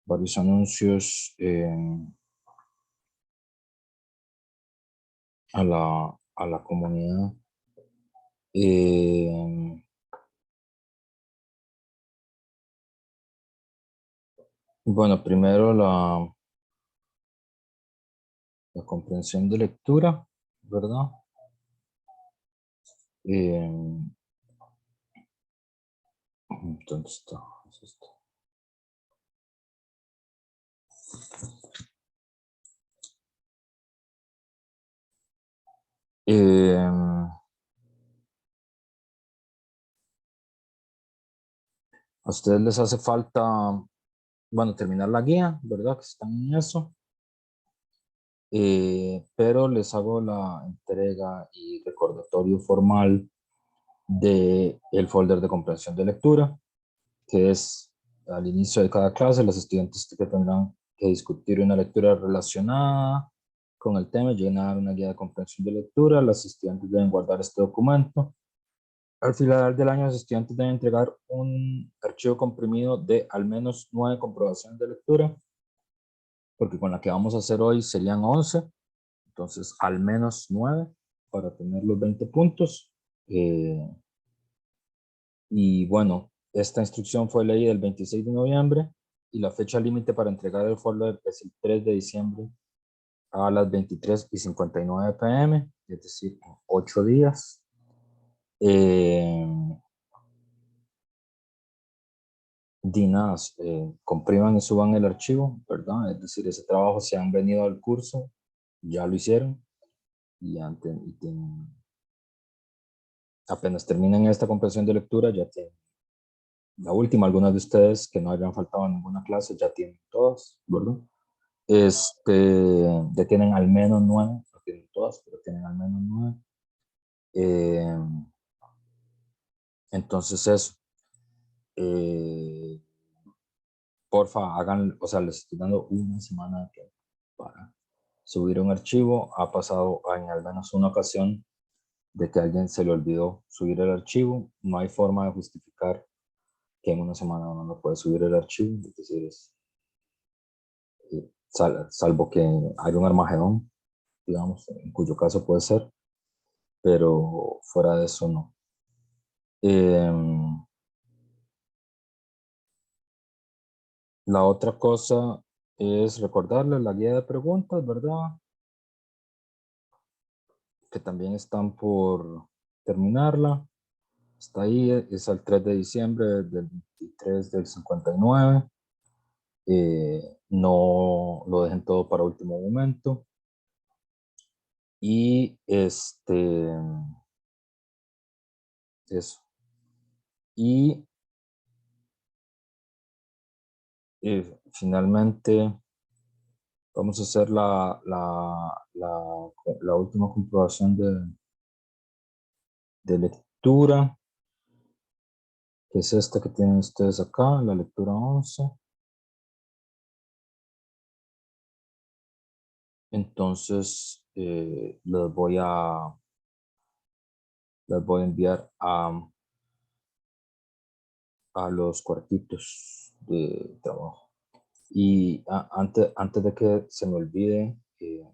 varios anuncios a la comunidad. Bueno, primero la comprensión de lectura, ¿verdad? ¿Dónde está? Es esto. A ustedes les hace falta, bueno, terminar la guía, ¿verdad? Que están en eso. Pero les hago la entrega y recordatorio formal del folder de comprensión de lectura, que es al inicio de cada clase los estudiantes que tendrán que discutir una lectura relacionada con el tema, llenar una guía de comprensión de lectura. Los estudiantes deben guardar este documento. Al final del año, los estudiantes deben entregar un archivo comprimido de al menos 9 comprobaciones de lectura, porque con la que vamos a hacer hoy serían 11, entonces al menos 9 para tener los 20 puntos. Y bueno, esta instrucción fue leída el 26 de noviembre y la fecha límite para entregar el folder es el 3 de diciembre a las 23:59 p.m., es decir, 8 días. Compriman y suban el archivo, ¿verdad? Es decir, ese trabajo, si han venido al curso, ya lo hicieron y apenas terminen esta comprensión de lectura, ya tienen la última. Algunas de ustedes que no hayan faltado a ninguna clase ya tienen todas, ¿verdad? Ya tienen al menos 9, no tienen todas, pero tienen al menos 9. Entonces eso. Porfa, hagan, o sea, les estoy dando una semana de tiempo para subir un archivo. Ha pasado en al menos una ocasión de que a alguien se le olvidó subir el archivo. No hay forma de justificar que en una semana uno no puede subir el archivo. Es decir, salvo que haya un Armagedón, digamos, en cuyo caso puede ser, pero fuera de eso no. La otra cosa es recordarles la guía de preguntas, ¿verdad? Que también están por terminarla. Está ahí, es al 3 de diciembre del 23 del 59. No lo dejen todo para último momento. Y eso. Y finalmente vamos a hacer la última comprobación de lectura, que es esta que tienen ustedes acá, la lectura 11. Entonces, les voy a enviar a los cuartitos de trabajo. Y antes de que se me olvide, que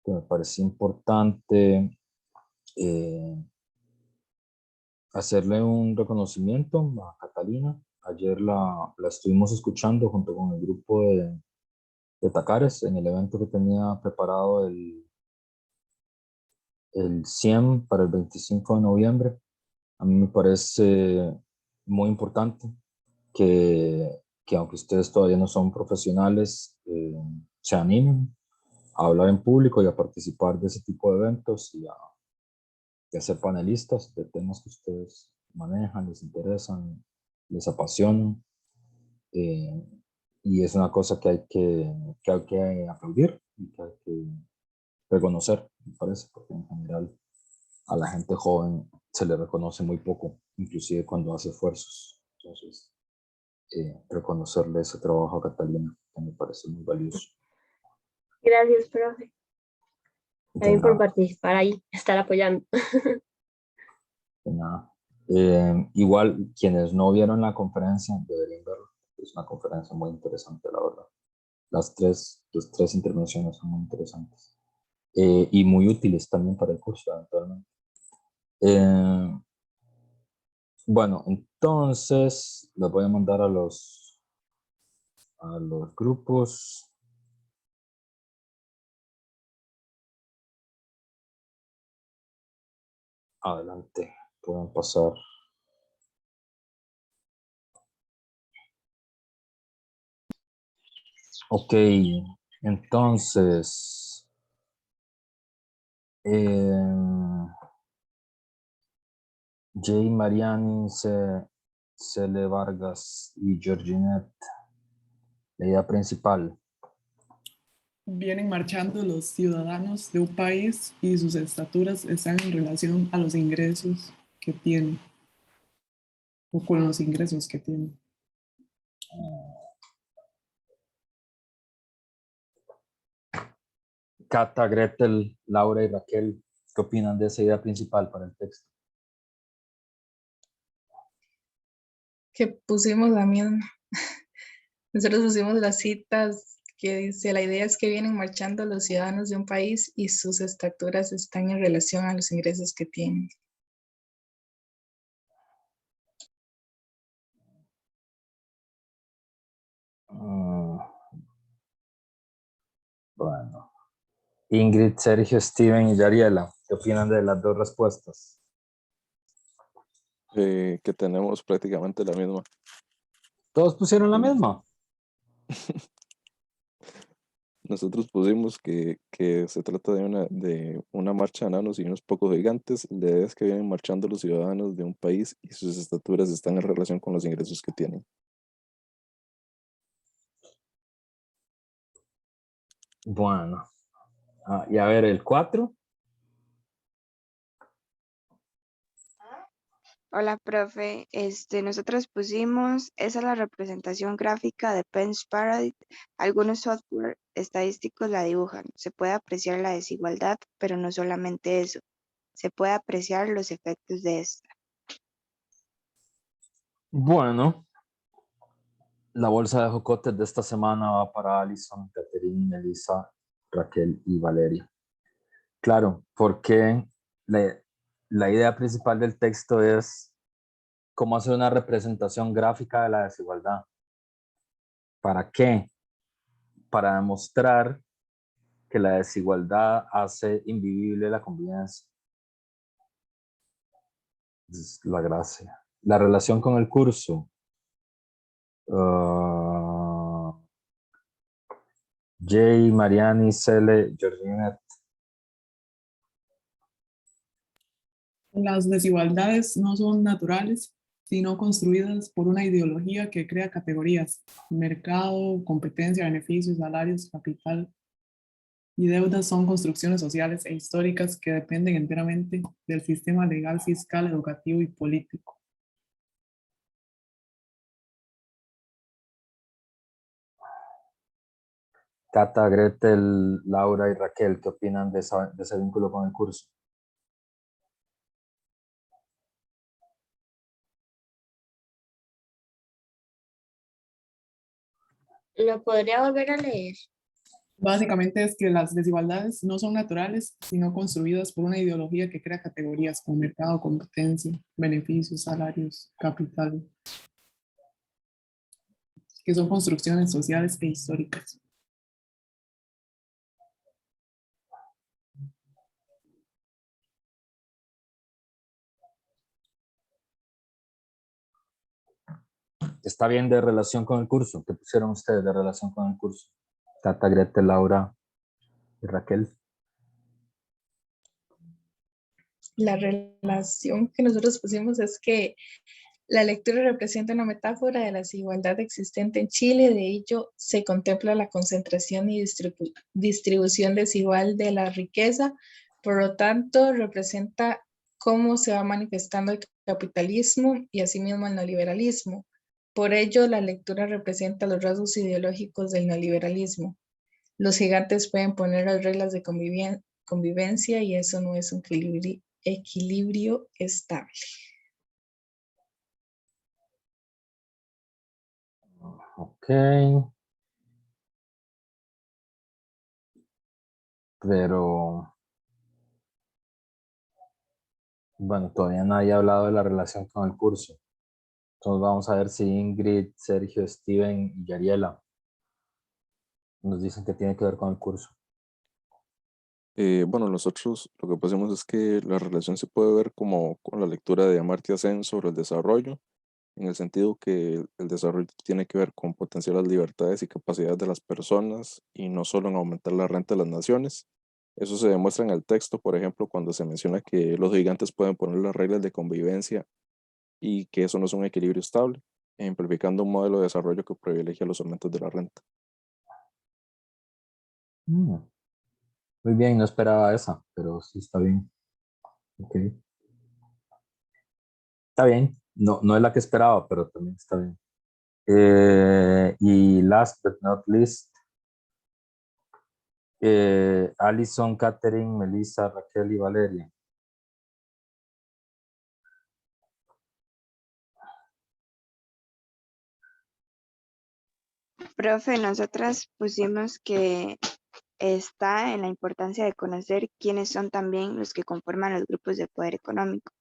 me parece importante hacerle un reconocimiento a Catalina. Ayer la estuvimos escuchando junto con el grupo de Tacares en el evento que tenía preparado el 100 para el 25 de noviembre. A mí me parece muy importante que aunque ustedes todavía no son profesionales, se animen a hablar en público y a participar de ese tipo de eventos y a ser panelistas de temas que ustedes manejan, les interesan, les apasionan. Y es una cosa que hay que aplaudir y que hay que reconocer, me parece, porque en general a la gente joven se le reconoce muy poco, inclusive cuando hace esfuerzos. Entonces, reconocerle ese trabajo a Catalina, que me parece muy valioso. Gracias, profe. También por nada, participar ahí, estar apoyando. de nada. Igual, quienes no vieron la conferencia deberían verlo. Es una conferencia muy interesante, la verdad. Las tres intervenciones son muy interesantes y muy útiles también para el curso, eventualmente. Bueno, entonces les voy a mandar a los grupos. Adelante, pueden pasar. Ok, entonces, Jay, Mariani, Cele Vargas y Georginette, la idea principal. Vienen marchando los ciudadanos de un país y sus estaturas están en relación a los ingresos que tienen o con los ingresos que tienen. Cata, Gretel, Laura y Raquel, ¿qué opinan de esa idea principal para el texto? Que pusimos la misma. Nosotros pusimos las citas que dice, la idea es que vienen marchando los ciudadanos de un país y sus estaturas están en relación a los ingresos que tienen. Bueno. Ingrid, Sergio, Steven y Yariela, ¿qué opinan de las dos respuestas? Que tenemos prácticamente la misma. ¿Todos pusieron la misma? Nosotros pusimos que se trata de una marcha de enanos y unos pocos gigantes. La idea es que vienen marchando los ciudadanos de un país y sus estaturas están en relación con los ingresos que tienen. Bueno. Y a ver, el 4. Hola, profe. Nosotros pusimos, esa es la representación gráfica de Penn's Parade. Algunos software estadísticos la dibujan. Se puede apreciar la desigualdad, pero no solamente eso. Se puede apreciar los efectos de esta. Bueno, la bolsa de jocotes de esta semana va para Alison, Caterine, Melissa, Raquel y Valeria. Claro, porque la idea principal del texto es cómo hacer una representación gráfica de la desigualdad. ¿Para qué? Para demostrar que la desigualdad hace invivible la convivencia. Es la gracia. La relación con el curso. Jay, Mariani, Cele, Georginette. Las desigualdades no son naturales, sino construidas por una ideología que crea categorías: mercado, competencia, beneficios, salarios, capital y deudas son construcciones sociales e históricas que dependen enteramente del sistema legal, fiscal, educativo y político. Cata, Gretel, Laura y Raquel, ¿qué opinan de ese vínculo con el curso? ¿Lo podría volver a leer? Básicamente es que las desigualdades no son naturales, sino construidas por una ideología que crea categorías como mercado, competencia, beneficios, salarios, capital, que son construcciones sociales e históricas. ¿Está bien de relación con el curso? ¿Qué pusieron ustedes de relación con el curso? Cata, Gretel, Laura y Raquel. La relación que nosotros pusimos es que la lectura representa una metáfora de la desigualdad existente en Chile, de ello se contempla la concentración y distribución desigual de la riqueza, por lo tanto representa cómo se va manifestando el capitalismo y asimismo el neoliberalismo. Por ello, la lectura representa los rasgos ideológicos del neoliberalismo. Los gigantes pueden poner las reglas de convivencia y eso no es un equilibrio estable. Ok. Pero, bueno, todavía nadie ha hablado de la relación con el curso. Entonces vamos a ver si Ingrid, Sergio, Steven y Yariela nos dicen que tiene que ver con el curso. Bueno, nosotros lo que pusimos es que la relación se puede ver como con la lectura de Amartya Sen sobre el desarrollo, en el sentido que el desarrollo tiene que ver con potenciar las libertades y capacidades de las personas y no solo en aumentar la renta de las naciones. Eso se demuestra en el texto, por ejemplo, cuando se menciona que los gigantes pueden poner las reglas de convivencia y que eso no es un equilibrio estable, ejemplificando un modelo de desarrollo que privilegia los aumentos de la renta. Mm, muy bien, no esperaba esa, pero sí está bien. Ok. Está bien. No, no es la que esperaba, pero también está bien. Y last but not least, Alison, Catherine, Melissa, Raquel y Valeria. Profe, nosotras pusimos que está en la importancia de conocer quiénes son también los que conforman los grupos de poder económico.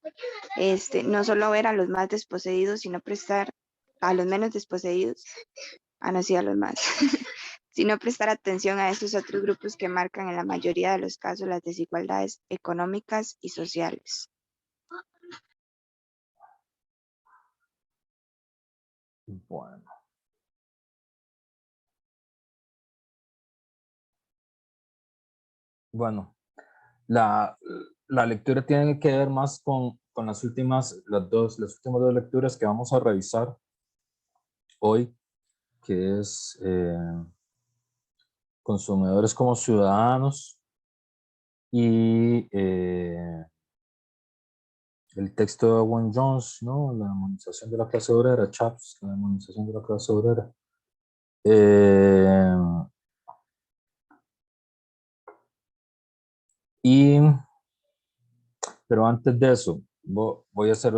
No solo ver a los más desposeídos, sino prestar a los menos desposeídos, no sí, a los más, sino prestar atención a esos otros grupos que marcan en la mayoría de los casos las desigualdades económicas y sociales. Bueno. Bueno, la lectura tiene que ver más con las últimas dos lecturas que vamos a revisar hoy, que es Consumidores como Ciudadanos y el texto de Owen Jones, ¿no? La demonización de la clase obrera, Chaps, la demonización de la clase obrera. Pero antes de eso, voy a hacer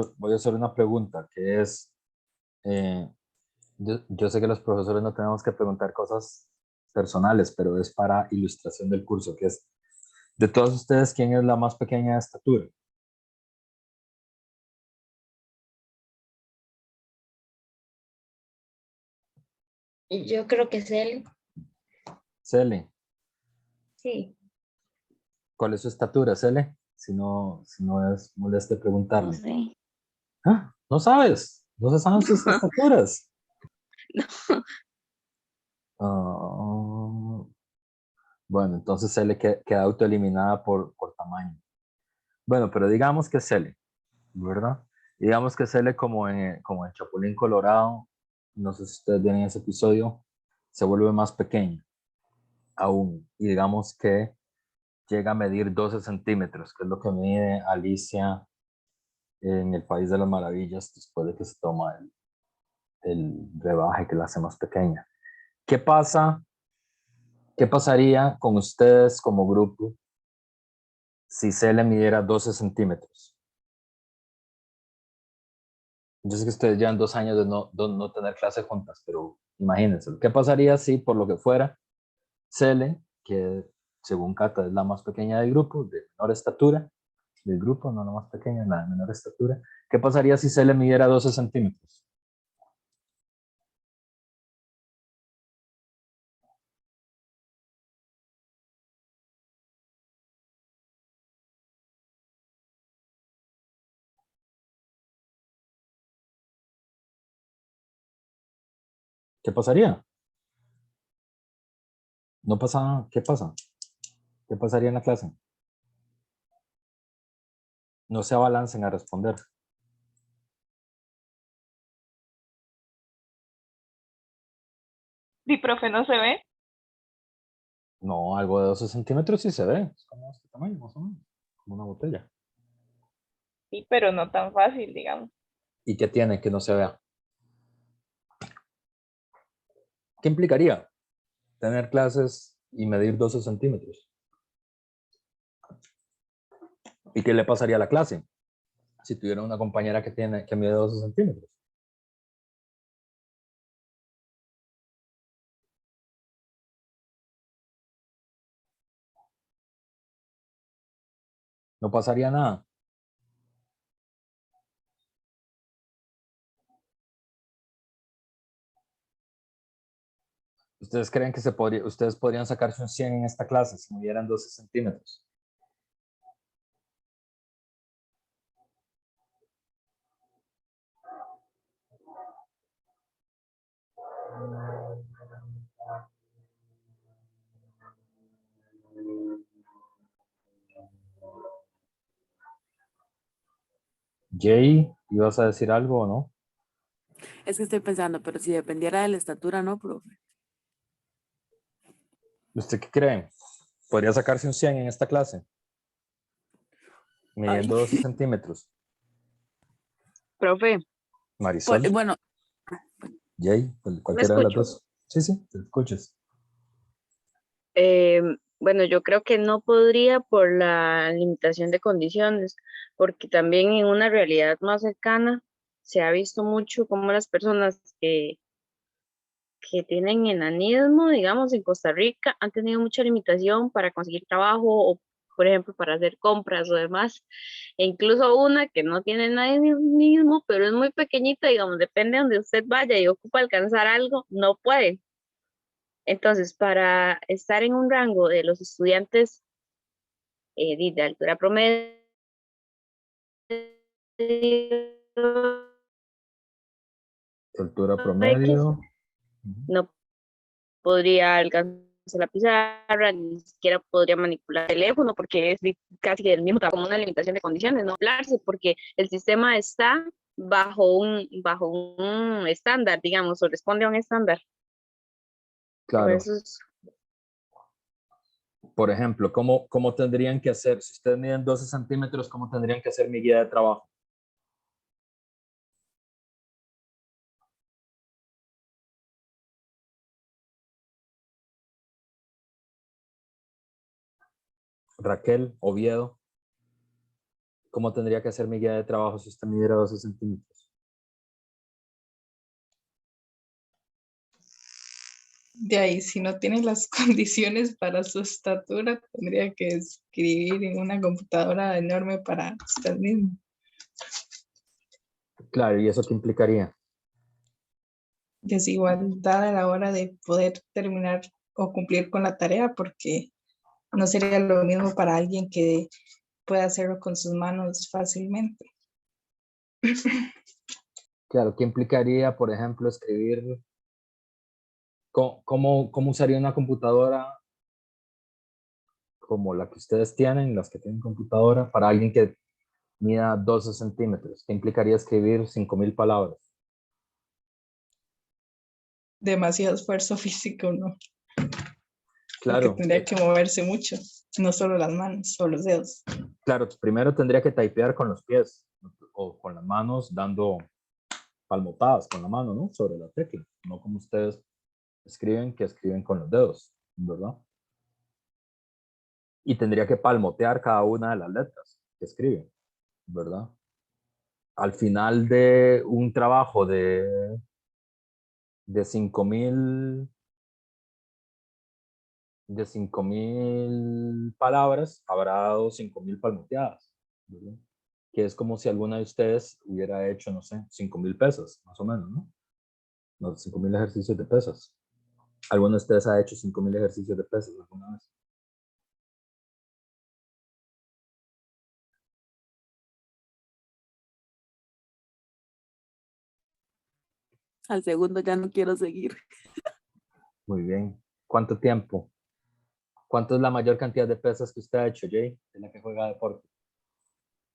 una pregunta, que es, yo sé que los profesores no tenemos que preguntar cosas personales, pero es para ilustración del curso, que es, de todos ustedes, ¿quién es la más pequeña de estatura? Yo creo que es él. Cele, Sí, ¿cuál es su estatura, Cele? Si no es molesto No preguntarle. sé. ¿Ah? ¿No sabes? ¿No se saben sus estaturas? Ah, bueno, entonces Cele queda autoeliminada por tamaño. Bueno, pero digamos que Cele, ¿verdad? Digamos que Cele como en Chapulín Colorado, no sé si ustedes ven ese episodio, se vuelve más pequeño aún. Y digamos que llega a medir 12 centímetros, que es lo que mide Alicia en el País de las Maravillas después de que se toma el brebaje que la hace más pequeña. ¿Qué pasa? ¿Qué pasaría con ustedes como grupo si se le midiera 12 centímetros? Yo sé que ustedes llevan 2 años de no tener clases juntas, pero imagínense, ¿qué pasaría si por lo que fuera Cele, que según Cata es la más pequeña del grupo, de menor estatura, del grupo, no la más pequeña, la de menor estatura, ¿qué pasaría si Cele midiera 12 centímetros? ¿Qué pasaría? No pasa, ¿qué pasa? ¿Qué pasaría en la clase? No se abalancen a responder. Sí, profe, no se ve. No, algo de 12 centímetros sí se ve. Es como este tamaño, más o menos. Como una botella. Sí, pero no tan fácil, digamos. ¿Y qué tiene que no se vea? ¿Qué implicaría tener clases y medir 12 centímetros? ¿Y qué le pasaría a la clase si tuviera una compañera que mide 12 centímetros? No pasaría nada. ¿Ustedes creen que ustedes podrían sacarse un 100 en esta clase si midieran 12 centímetros? Jay, ¿ibas a decir algo o no? Es que estoy pensando, pero si dependiera de la estatura, ¿no, profe? ¿Usted qué cree? ¿Podría sacarse un 100 en esta clase? Midiendo 12 centímetros. Profe, Marisol, Bueno, Jay, ¿me cualquiera de las escucho? dos. Sí, sí, te escuchas. Bueno, yo creo que no podría por la limitación de condiciones, porque también en una realidad más cercana se ha visto mucho cómo las personas que tienen enanismo, digamos, en Costa Rica, han tenido mucha limitación para conseguir trabajo o, por ejemplo, para hacer compras o demás. E incluso una que no tiene enanismo, pero es muy pequeñita, digamos, depende de donde usted vaya y ocupa alcanzar algo, no puede. Entonces, para estar en un rango de los estudiantes de altura promedio, Altura X, promedio. no podría alcanzar la pizarra, ni siquiera podría manipular el teléfono, porque es casi del mismo como una limitación de condiciones, no hablarse, porque el sistema está bajo un estándar, digamos, o responde a un estándar. Por Claro. eso es, Por ejemplo, ¿cómo tendrían que hacer? Si ustedes miden 12 centímetros, ¿cómo tendrían que hacer mi guía de trabajo? Raquel, Oviedo, ¿cómo tendría que hacer mi guía de trabajo si usted midiera 12 centímetros? De ahí, si no tiene las condiciones para su estatura, tendría que escribir en una computadora enorme para usted mismo. Claro, ¿y eso qué implicaría? Desigualdad a la hora de poder terminar o cumplir con la tarea, porque no sería lo mismo para alguien que pueda hacerlo con sus manos fácilmente. Claro, ¿qué implicaría, por ejemplo, escribir? ¿Cómo usaría una computadora como la que ustedes tienen, las que tienen computadora, para alguien que mida 12 centímetros? ¿Qué implicaría escribir 5,000 palabras? Demasiado esfuerzo físico, ¿no? Porque Claro, tendría que moverse mucho, no solo las manos o los dedos. claro, primero tendría que typear con los pies o con las manos dando palmotadas con la mano, ¿no? Sobre la tecla, no como ustedes escriben, que escriben con los dedos, ¿verdad? Y tendría que palmotear cada una de las letras que escriben, ¿verdad? Al final de un trabajo de 5,000 palabras, habrá dado 5,000 palmoteadas, ¿verdad? Que es como si alguna de ustedes hubiera hecho, no sé, 5,000 pesas, más o menos, ¿no? Los 5,000 ejercicios de pesas. ¿Alguno de ustedes ha hecho 5,000 ejercicios de pesas alguna vez? al segundo ya no quiero seguir. Muy bien. ¿Cuánto tiempo? ¿Cuánto es la mayor cantidad de pesas que usted ha hecho, Jay? En la que juega deporte,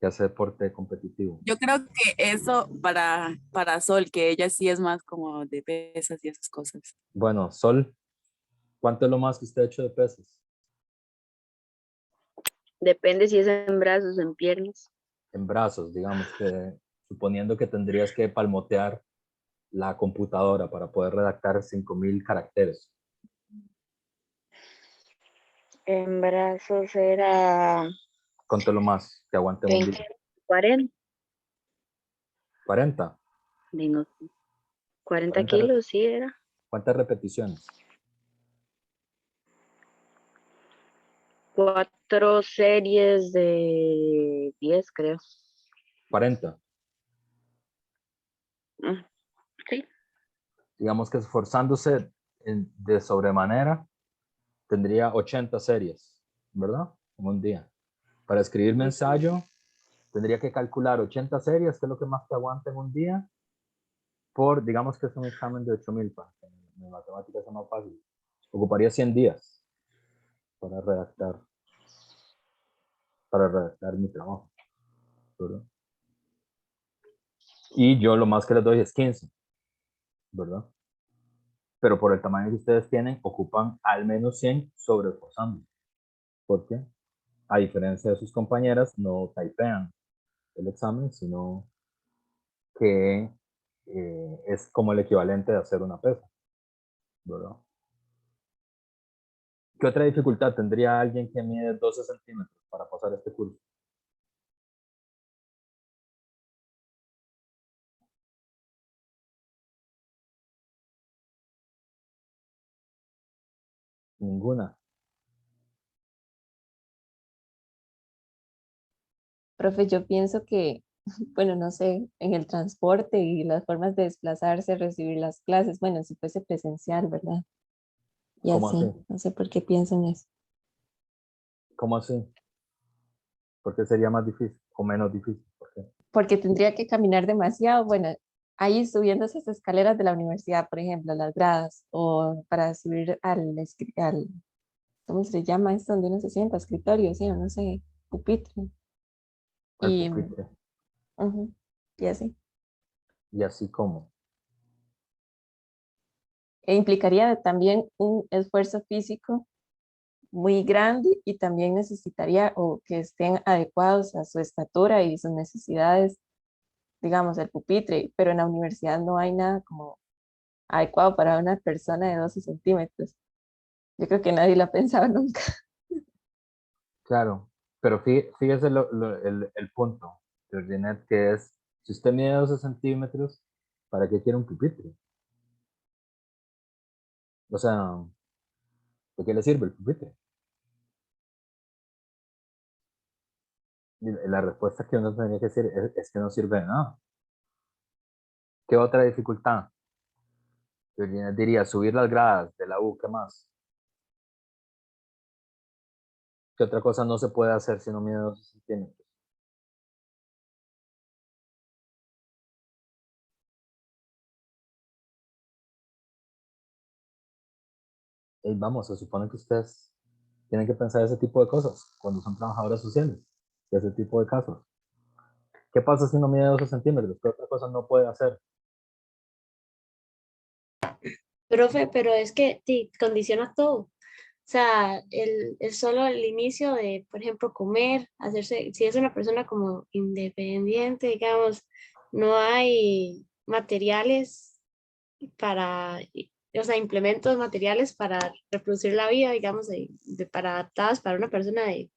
que hace deporte competitivo. Yo creo que eso para Sol, que ella sí es más como de pesas y esas cosas. Bueno, Sol, ¿cuánto es lo más que usted ha hecho de pesas? depende si es en brazos o en piernas. En brazos, digamos que, suponiendo que tendrías que palmotear la computadora para poder redactar 5,000 caracteres. En brazos era ¿Cuánto es lo más que aguante un 20, día? 40, 40. de no, 40 40 kilos, sí era. ¿Cuántas repeticiones? 4 series de 10, creo. 40. Sí. Digamos que esforzándose de sobremanera, tendría 80 series, ¿verdad? En un día. Para escribir mi ensayo, tendría que calcular 80 series, que es lo que más te aguanta en un día, por, digamos que es un examen de 8.000, para que mi matemática sea más fácil. Ocuparía 100 días para redactar mi trabajo, ¿verdad? Y yo lo más que les doy es 15, ¿verdad? Pero por el tamaño que ustedes tienen, ocupan al menos 100 sobreesforzando. ¿Por qué? A diferencia de sus compañeras, no typean el examen, sino que es como el equivalente de hacer una pesa, ¿verdad? ¿Qué otra dificultad tendría alguien que mide 12 centímetros para pasar este curso? Ninguna. Profe, yo pienso que, bueno, no sé, en el transporte y las formas de desplazarse, recibir las clases, bueno, si fuese presencial, ¿verdad? Y ¿Cómo así? así, no sé por qué pienso en eso. ¿Cómo así? ¿Por qué sería más difícil o menos difícil? ¿Por qué? Porque tendría que caminar demasiado, bueno, ahí subiendo esas escaleras de la universidad, por ejemplo, las gradas, o para subir al ¿cómo se llama esto? Donde uno se sienta, escritorio, sí, o no sé, pupitre, El y, pupitre. ujú, y así. Y así como. E implicaría también un esfuerzo físico muy grande y también necesitaría o que estén adecuados a su estatura y sus necesidades, digamos, el pupitre, pero en la universidad no hay nada como adecuado para una persona de 12 centímetros. Yo creo que nadie lo ha pensado nunca. Claro, pero fíjese el punto, Georgette, que es, si usted mide 12 centímetros, ¿para qué quiere un pupitre? O sea, ¿de qué le sirve el pupitre? Y la respuesta que uno tendría que decir es que no sirve de nada. ¿Qué otra dificultad? Georgette diría, subir las gradas de la U, ¿qué más? ¿Qué otra cosa no se puede hacer si no mide 12 centímetros? Y vamos, se supone que ustedes tienen que pensar ese tipo de cosas cuando son trabajadoras sociales, de ese tipo de casos. ¿Qué pasa si no mide 12 centímetros? ¿Qué otra cosa no puede hacer? Profe, pero es que sí, condiciona todo. O sea, el solo el inicio de, por ejemplo, comer, hacerse, si es una persona como independiente, digamos, no hay materiales para, o sea, implementos materiales para reproducir la vida, digamos, para adaptados para una persona de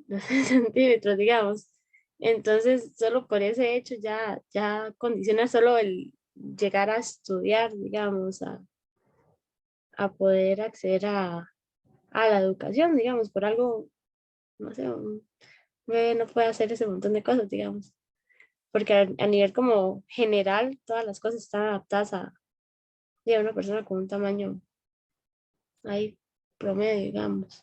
12 centímetros, digamos. Entonces, solo por ese hecho ya condiciona solo el llegar a estudiar, digamos, a poder acceder a la educación, digamos, por algo, no sé, un bebé no puede hacer ese montón de cosas, digamos, porque a nivel como general, todas las cosas están adaptadas a una persona con un tamaño ahí promedio, digamos.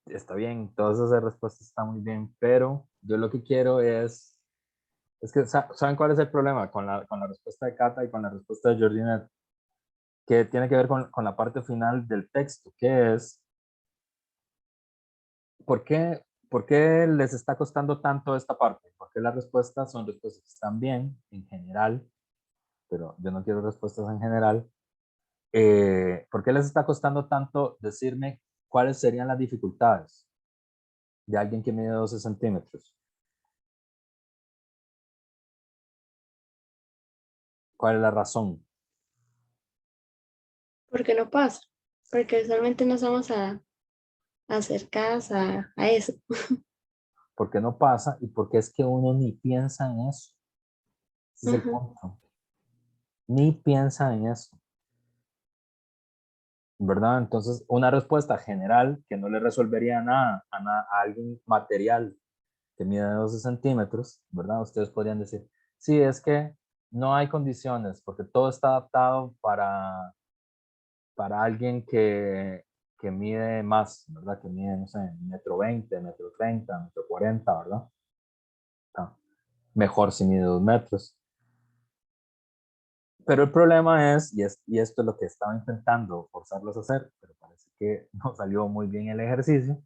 Está bien, todas esas respuestas están muy bien, pero yo lo que quiero es que, ¿saben cuál es el problema con la respuesta de Cata y con la respuesta de Georgina? Que tiene que ver con la parte final del texto, que es, ¿por qué les está costando tanto esta parte? Porque las respuestas son respuestas que están bien en general, pero yo no quiero respuestas en general. ¿Por qué les está costando tanto decirme cuáles serían las dificultades de alguien que mide 12 centímetros? ¿Cuál es la razón? Porque no pasa, porque usualmente no somos acercadas a eso. ¿Por qué no pasa? Y por qué es que uno ni piensa en eso. Ese es el Ujú. punto. Ni piensa en eso. ¿verdad? Entonces, una respuesta general que no le resolvería nada a alguien material que mide 12 centímetros, ¿verdad? Ustedes podrían decir, sí, es que no hay condiciones porque todo está adaptado para alguien que mide más, ¿verdad? Que mide, no sé, 1,20 m, 1,30 m, 1,40 m, ¿verdad? Ah, mejor si mide 2 metros. Pero el problema es, y esto es lo que estaba intentando forzarlos a hacer, pero parece que no salió muy bien el ejercicio,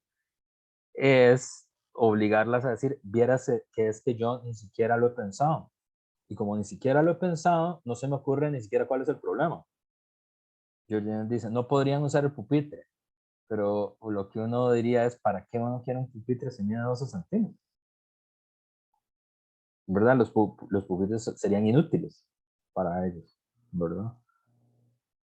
es obligarlas a decir, viérase que es que yo ni siquiera lo he pensado. Y como ni siquiera lo he pensado, no se me ocurre ni siquiera cuál es el problema. Georgina dice, no podrían usar el pupitre, pero lo que uno diría es, ¿para qué uno quiere un pupitre si mide 12 centímetros? ¿Verdad? Los pupitres serían inútiles para ellos, ¿verdad?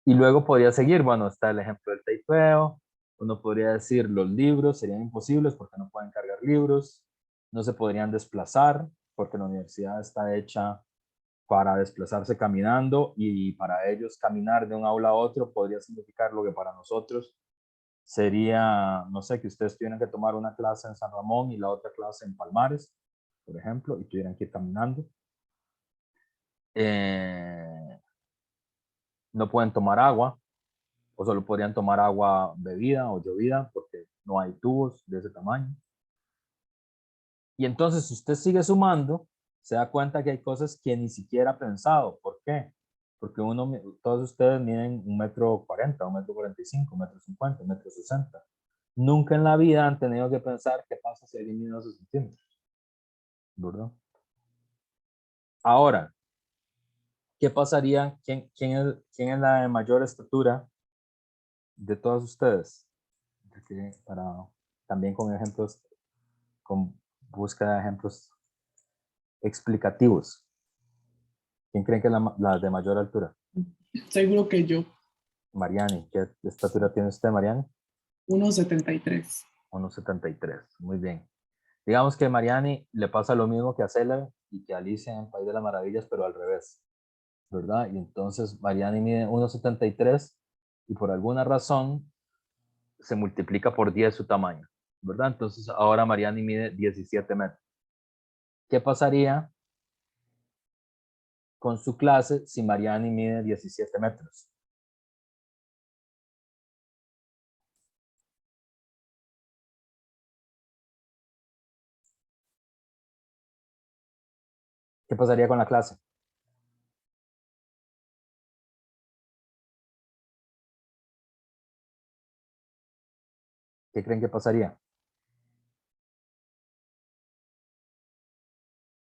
Y luego podría seguir, bueno, está el ejemplo del taipeo, uno podría decir los libros serían imposibles porque no pueden cargar libros, no se podrían desplazar porque la universidad está hecha para desplazarse caminando y para ellos caminar de un aula a otro podría significar lo que para nosotros sería, no sé, que ustedes tuvieran que tomar una clase en San Ramón y la otra clase en Palmares, por ejemplo, y tuvieran que ir caminando. No pueden tomar agua, o solo podrían tomar agua bebida o llovida porque no hay tubos de ese tamaño. Y entonces, si usted sigue sumando, se da cuenta que hay cosas que ni siquiera ha pensado. ¿Por qué? Porque todos ustedes miden 1,40 m, 1,45 m, 1,50 m, 1,60 m. Nunca en la vida han tenido que pensar qué pasa si alguien mide 12 centímetros, ¿verdad? Ahora, ¿qué pasaría? ¿Quién es la de mayor estatura de todos ustedes? También con ejemplos, con búsqueda de ejemplos explicativos. ¿Quién creen que es la de mayor altura? Seguro que yo. Mariani, ¿qué estatura tiene usted, Mariani? 1,73. 1,73, muy bien. Digamos que a Mariani le pasa lo mismo que a Célere y que a Alicia en País de las Maravillas, pero al revés, ¿verdad? Y entonces Mariani mide 1,73 y por alguna razón se multiplica por 10 su tamaño, ¿verdad? Entonces ahora Mariani mide 17 metros. ¿Qué pasaría con su clase si Mariani mide 17 metros? ¿Qué pasaría con la clase? ¿Qué creen que pasaría?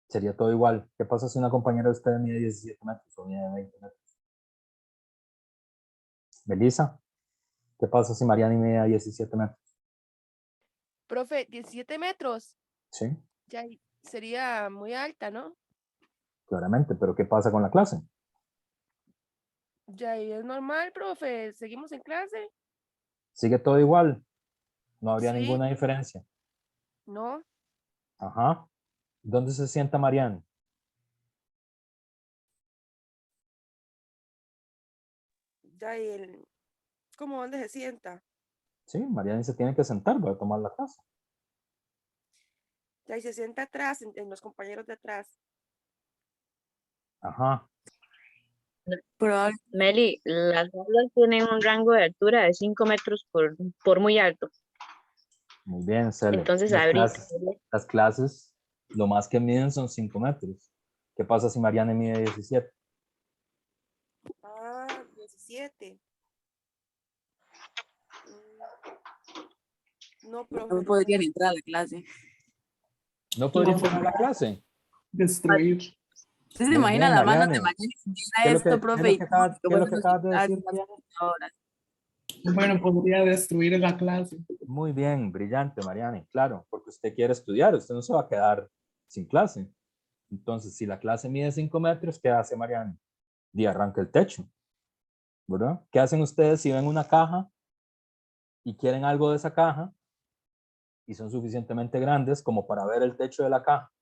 Sería todo igual. ¿Qué pasa si una compañera de ustedes mide 17 metros o mide 20 metros? Melissa, ¿qué pasa si Mariani mide 17 metros? Profe, 17 metros. Sí, Ya sería muy alta, ¿no? claramente, pero ¿qué pasa con la clase? Ya es normal, profe. Seguimos en clase. Sigue todo igual. No habría Sí, ninguna diferencia. no. Ajá. ¿Dónde se sienta Mariani? Ya ¿cómo dónde se sienta? Sí, Mariani se tiene que sentar para tomar la clase. Ya se sienta atrás, en los compañeros de atrás. Ajá. Probable. Meli, las aulas tienen un rango de altura de 5 metros por muy alto. Muy bien, Cele. Entonces, ahorita, Las clases, lo más que miden son 5 metros. ¿Qué pasa si Mariani mide 17? Ah, 17. No, profe, No no. podrían entrar a la clase. ¿No podría No, entrar a la clase? destruir. ¿Usted se Muy imagina bien, las manos de Mariani. Mariani si ¿Qué viera es lo esto, que, profe? qué es lo que acabas de decir, Mariani? Bueno, podría destruir la clase. Muy bien, brillante, Mariani, claro, porque usted quiere estudiar, usted no se va a quedar sin clase. Entonces, si la clase mide 5 metros, ¿qué hace Mariani? Y arranca el techo, ¿verdad? ¿Qué hacen ustedes si ven una caja y quieren algo de esa caja y son suficientemente grandes como para ver el techo de la caja?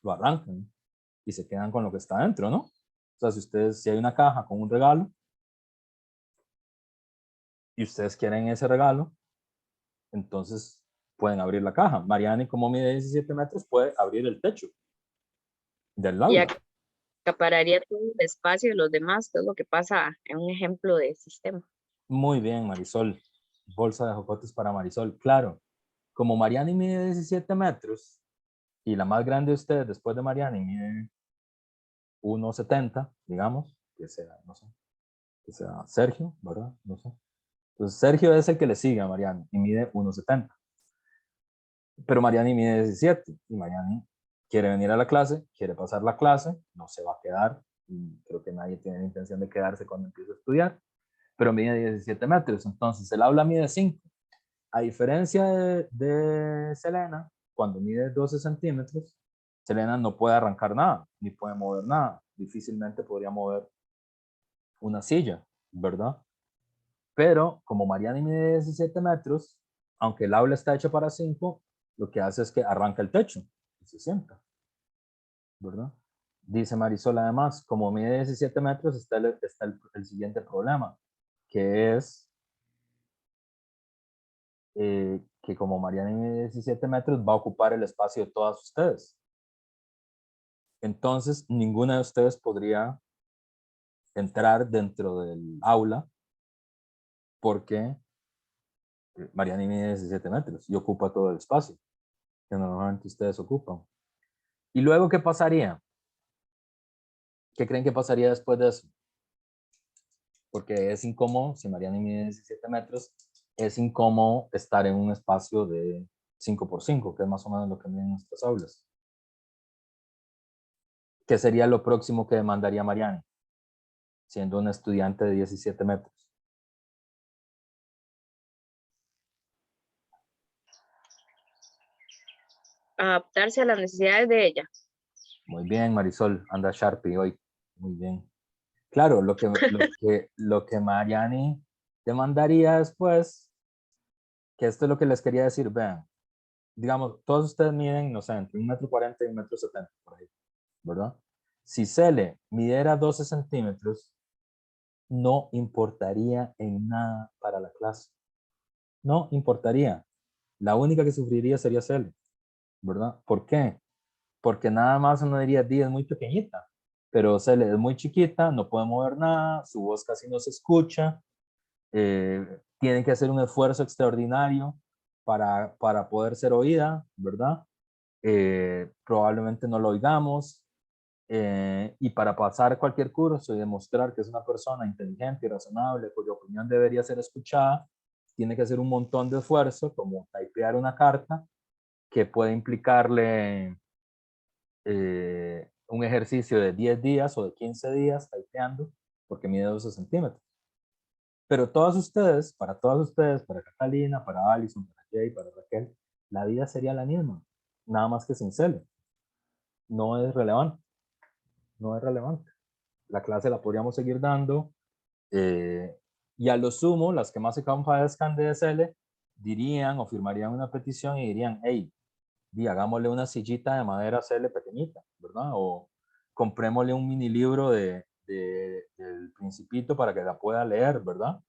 Lo arrancan y se quedan con lo que está dentro, ¿no? O sea, si hay una caja con un regalo y ustedes quieren ese regalo, entonces pueden abrir la caja. Mariani, como mide 17 metros, puede abrir el techo del Y aula. acapararía todo el espacio de los demás, que es lo que pasa en un ejemplo de sistema. Muy bien, Marisol. Bolsa de jocotes para Marisol. Claro, como Mariani mide 17 metros y la más grande de ustedes después de Mariani mide 1,70, digamos, que sea, no sé, que sea Sergio, ¿verdad? No sé. Entonces Sergio es el que le sigue a Mariani y mide 1,70. Pero Mariani mide 17 y Mariani quiere venir a la clase, quiere pasar la clase, no se va a quedar, y creo que nadie tiene la intención de quedarse cuando empiece a estudiar, pero mide 17 metros, entonces el aula mide 5. A diferencia de Selena, cuando mide 12 centímetros, Selena no puede arrancar nada, ni puede mover nada, difícilmente podría mover una silla, ¿verdad? Pero como Mariani mide 17 metros, aunque el aula está hecha para 5, lo que hace es que arranca el techo y se sienta, ¿verdad? Dice Marisol además, como mide 17 metros, está el siguiente problema, que es que como Mariana mide 17 metros, va a ocupar el espacio de todas ustedes. Entonces, ninguna de ustedes podría entrar dentro del aula porque Mariana mide 17 metros y ocupa todo el espacio que normalmente ustedes ocupan. ¿Y luego qué pasaría? ¿Qué creen que pasaría después de eso? Porque es incómodo, si Mariana mide 17 metros, es incómodo estar en un espacio de 5x5, que es más o menos lo que miden nuestras aulas. ¿Qué sería lo próximo que demandaría Mariana, siendo una estudiante de 17 metros? Adaptarse a las necesidades de ella. Muy bien, Marisol, anda Sharpie hoy. Muy bien. Claro, lo que Mariani demandaría después, que esto es lo que les quería decir, vean, digamos, todos ustedes miden, no sé, entre 1,40 m y 1,70 m, por ahí, ¿verdad? Si Cele midiera 12 centímetros, no importaría en nada para la clase. No importaría. La única que sufriría sería Cele, ¿verdad? ¿Por qué? Porque nada más uno diría, Di es muy pequeñita, pero Cele es muy chiquita, no puede mover nada, su voz casi no se escucha, tienen que hacer un esfuerzo extraordinario para poder ser oída, ¿verdad? Probablemente no lo oigamos, y para pasar cualquier curso y demostrar que es una persona inteligente y razonable, cuya opinión debería ser escuchada, tiene que hacer un montón de esfuerzo, como typear una carta, que puede implicarle un ejercicio de 10 días o de 15 días typeando, porque mide 12 centímetros. Pero todas ustedes, para Catalina, para Alison, para Jay, para Raquel, la vida sería la misma, nada más que sin Cele. No es relevante, no es relevante. La clase la podríamos seguir dando, y a lo sumo, las que más se compadezcan de Cele dirían o firmarían una petición y dirían, hey, hagámosle una sillita de madera a Cele pequeñita, ¿verdad? O comprémosle un mini libro del Principito para que la pueda leer, ¿verdad?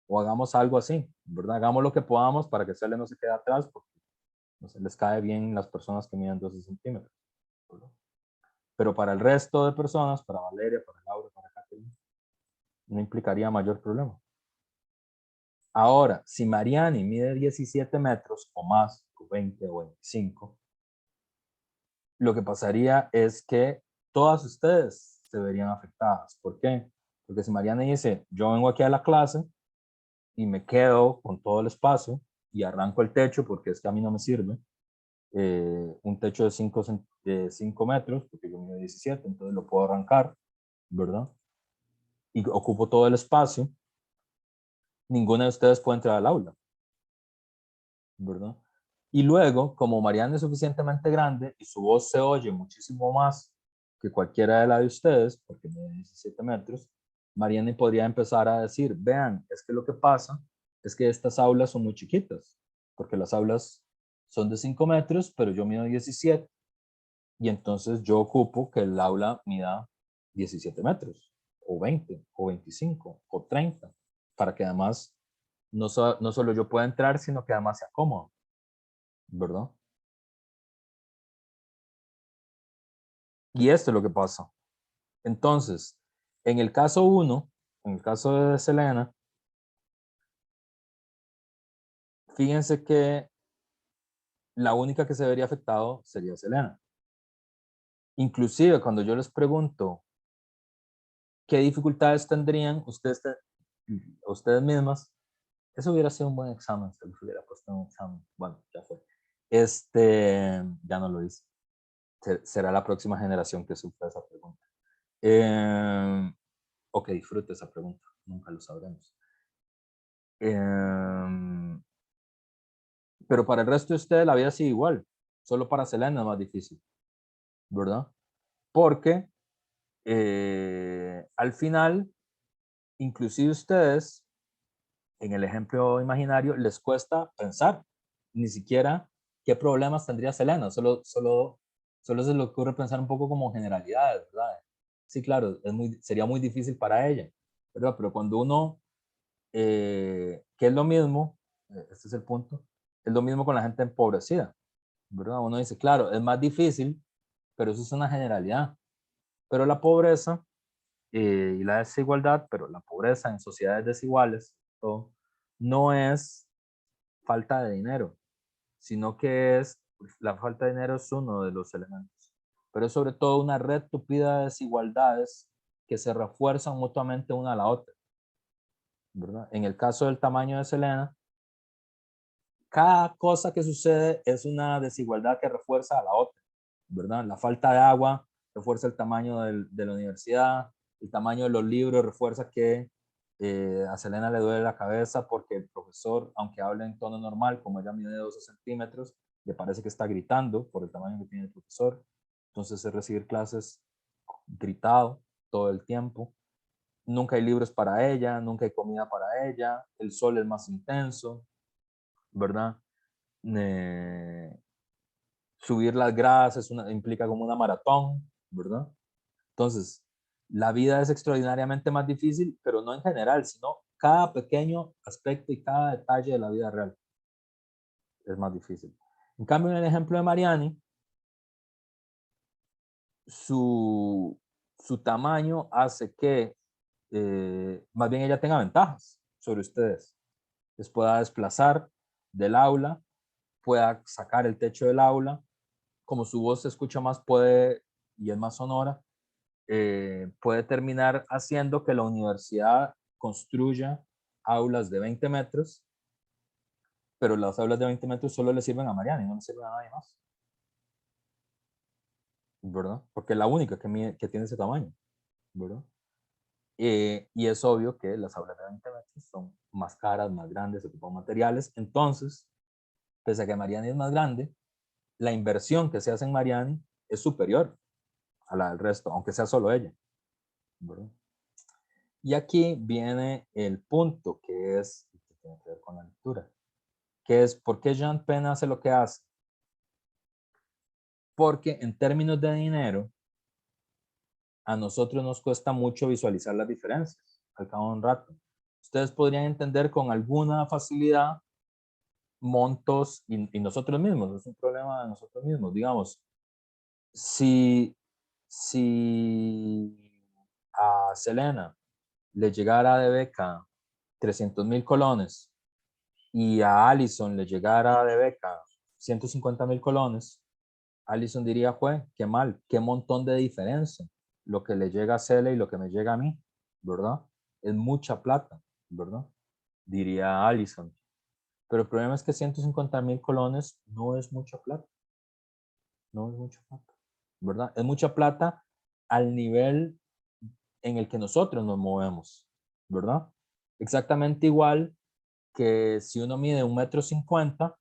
O hagamos algo así, ¿verdad? Hagamos lo que podamos para que Cele no se quede atrás, porque no se les cae bien las personas que miden 12 centímetros, ¿verdad? Pero para el resto de personas, para Valeria, para Laura, para Catherine, no implicaría mayor problema. Ahora, si Mariani mide 17 metros o más, o 20 o 25, lo que pasaría es que todas ustedes se verían afectadas. ¿Por qué? Porque si Mariani dice, yo vengo aquí a la clase y me quedo con todo el espacio y arranco el techo porque es que a mí no me sirve, un techo de 5 metros, porque yo mido 17, entonces lo puedo arrancar, ¿verdad? Y ocupo todo el espacio, ninguna de ustedes puede entrar al aula, ¿verdad? Y luego, como Mariana es suficientemente grande y su voz se oye muchísimo más que cualquiera de la de ustedes, porque mide 17 metros, Mariana podría empezar a decir, vean, es que lo que pasa es que estas aulas son muy chiquitas, porque las aulas son de 5 metros, pero yo mido 17, y entonces yo ocupo que el aula mida 17 metros, o 20, o 25, o 30, para que además no solo yo pueda entrar, sino que además sea cómodo, ¿verdad? Y esto es lo que pasa. Entonces, en el caso 1, en el caso de Selena, fíjense que la única que se vería afectado sería Selena. Inclusive cuando yo les pregunto qué dificultades tendrían ustedes mismas, eso hubiera sido un buen examen, se los hubiera puesto en un examen. Bueno, ya fue. Ya no lo hice. Será la próxima generación que sufra esa pregunta. O que disfrute esa pregunta, nunca lo sabremos. Pero para el resto de ustedes la vida sigue igual, solo para Selena es más difícil, ¿verdad? Porque al final, inclusive ustedes, en el ejemplo imaginario, les cuesta pensar ni siquiera qué problemas tendría Selena, solo se les ocurre pensar un poco como generalidades, ¿verdad? Sí, claro, sería muy difícil para ella, ¿verdad? Pero cuando uno, que es lo mismo, este es el punto, es lo mismo con la gente empobrecida, ¿verdad? Uno dice, claro, es más difícil, pero eso es una generalidad. Pero la pobreza y la desigualdad, pero la pobreza en sociedades desiguales, todo, no es falta de dinero, sino que la falta de dinero es uno de los elementos, pero es sobre todo una red tupida de desigualdades que se refuerzan mutuamente una a la otra, ¿verdad? En el caso del tamaño de Selena, cada cosa que sucede es una desigualdad que refuerza a la otra, ¿verdad? La falta de agua refuerza el tamaño de la universidad, el tamaño de los libros refuerza que a Selena le duele la cabeza porque el profesor, aunque hable en tono normal, como ella mide 12 centímetros, le parece que está gritando por el tamaño que tiene el profesor. Entonces es recibir clases gritado todo el tiempo. Nunca hay libros para ella, nunca hay comida para ella, el sol es más intenso, ¿verdad? Subir las gradas implica como una maratón, ¿verdad? Entonces, la vida es extraordinariamente más difícil, pero no en general, sino cada pequeño aspecto y cada detalle de la vida real es más difícil. En cambio, en el ejemplo de Mariani, su tamaño hace que más bien ella tenga ventajas sobre ustedes. Les pueda desplazar del aula, pueda sacar el techo del aula, como su voz se escucha más y es más sonora, puede terminar haciendo que la universidad construya aulas de 20 metros, pero las aulas de 20 metros solo le sirven a Mariana y no le sirven a nadie más, ¿verdad? Porque es la única que tiene ese tamaño, ¿verdad? Y es obvio que las aulas de 20 metros son más caras, más grandes, ocupan materiales. Entonces, pese a que Mariani es más grande, la inversión que se hace en Mariani es superior a la del resto, aunque sea solo ella, ¿verdad? Y aquí viene el punto que tiene que ver con la lectura, que es ¿por qué Jean Pen hace lo que hace? Porque en términos de dinero, a nosotros nos cuesta mucho visualizar las diferencias al cabo de un rato. Ustedes podrían entender con alguna facilidad montos y nosotros mismos, es un problema de nosotros mismos, digamos, si a Selena le llegara de beca 300,000 colones y a Allison le llegara de beca 150,000 colones, Allison diría, fue, qué mal, qué montón de diferencia, lo que le llega a Cele y lo que me llega a mí, ¿verdad? Es mucha plata, ¿verdad? Diría Allison. Pero el problema es que 150,000 colones no es mucha plata, no es mucha plata, ¿verdad? Es mucha plata al nivel en el que nosotros nos movemos, ¿verdad? Exactamente igual que si uno mide 1,50 m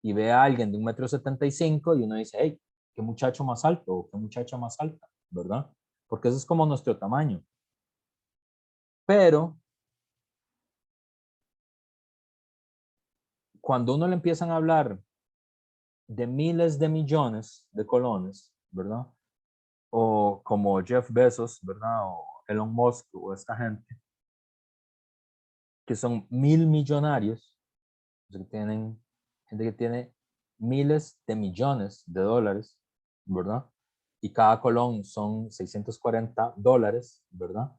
y ve a alguien de 1,75 m y uno dice, hey, qué muchacho más alto o qué muchacha más alta, ¿verdad? Porque eso es como nuestro tamaño. Pero cuando uno le empiezan a hablar de miles de millones de colones, ¿verdad? O como Jeff Bezos, ¿verdad? O Elon Musk o esta gente, que son 1000 millonarios, o sea, que tienen gente que tiene miles de millones de dólares, ¿verdad? Y cada colón son $640, ¿verdad?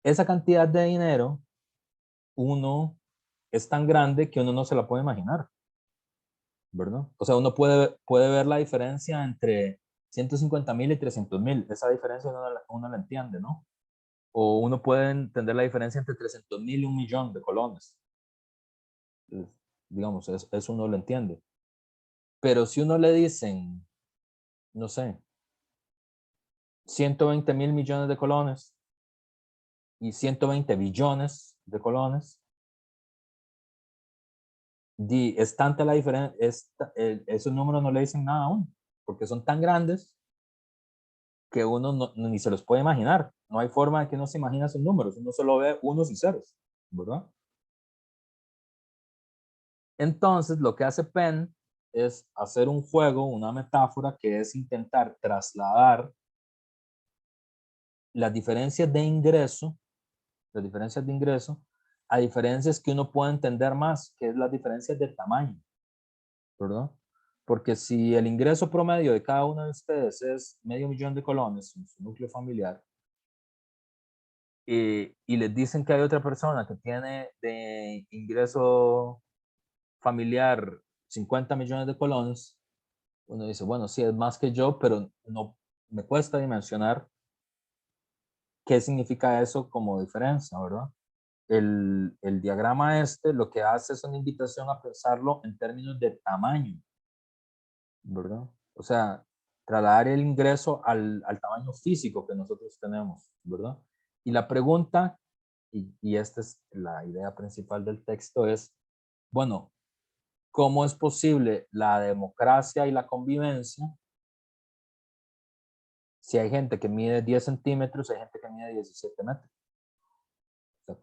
Esa cantidad de dinero, uno es tan grande que uno no se la puede imaginar, ¿verdad? O sea, uno puede ver la diferencia entre 150,000 y 300,000. Esa diferencia uno la entiende, ¿no? O uno puede entender la diferencia entre 300,000 y 1,000,000 de colones. Digamos, eso uno lo entiende. Pero si uno le dicen, no sé, 120,000 millones de colones y 120 billones de colones, es tanta la diferencia, esos números no le dicen nada a uno, porque son tan grandes que uno ni se los puede imaginar. No hay forma de que uno se imagine esos números, uno solo ve unos y ceros, ¿verdad? Entonces, lo que hace Penn es hacer un juego, una metáfora, que es intentar trasladar las diferencias de ingreso a diferencias que uno puede entender más, que es las diferencias de tamaño, ¿verdad? Porque si el ingreso promedio de cada uno de ustedes es $500,000 de colones en su núcleo familiar, y les dicen que hay otra persona que tiene de ingreso familiar 50 millones de colones, uno dice, bueno, sí, es más que yo, pero no me cuesta dimensionar qué significa eso como diferencia, ¿verdad? El diagrama lo que hace es una invitación a pensarlo en términos de tamaño, ¿verdad? O sea, trasladar el ingreso al tamaño físico que nosotros tenemos, ¿verdad? Y la pregunta, y esta es la idea principal del texto, es, bueno, ¿cómo es posible la democracia y la convivencia si hay gente que mide 10 centímetros y hay gente que mide 17 metros? O sea,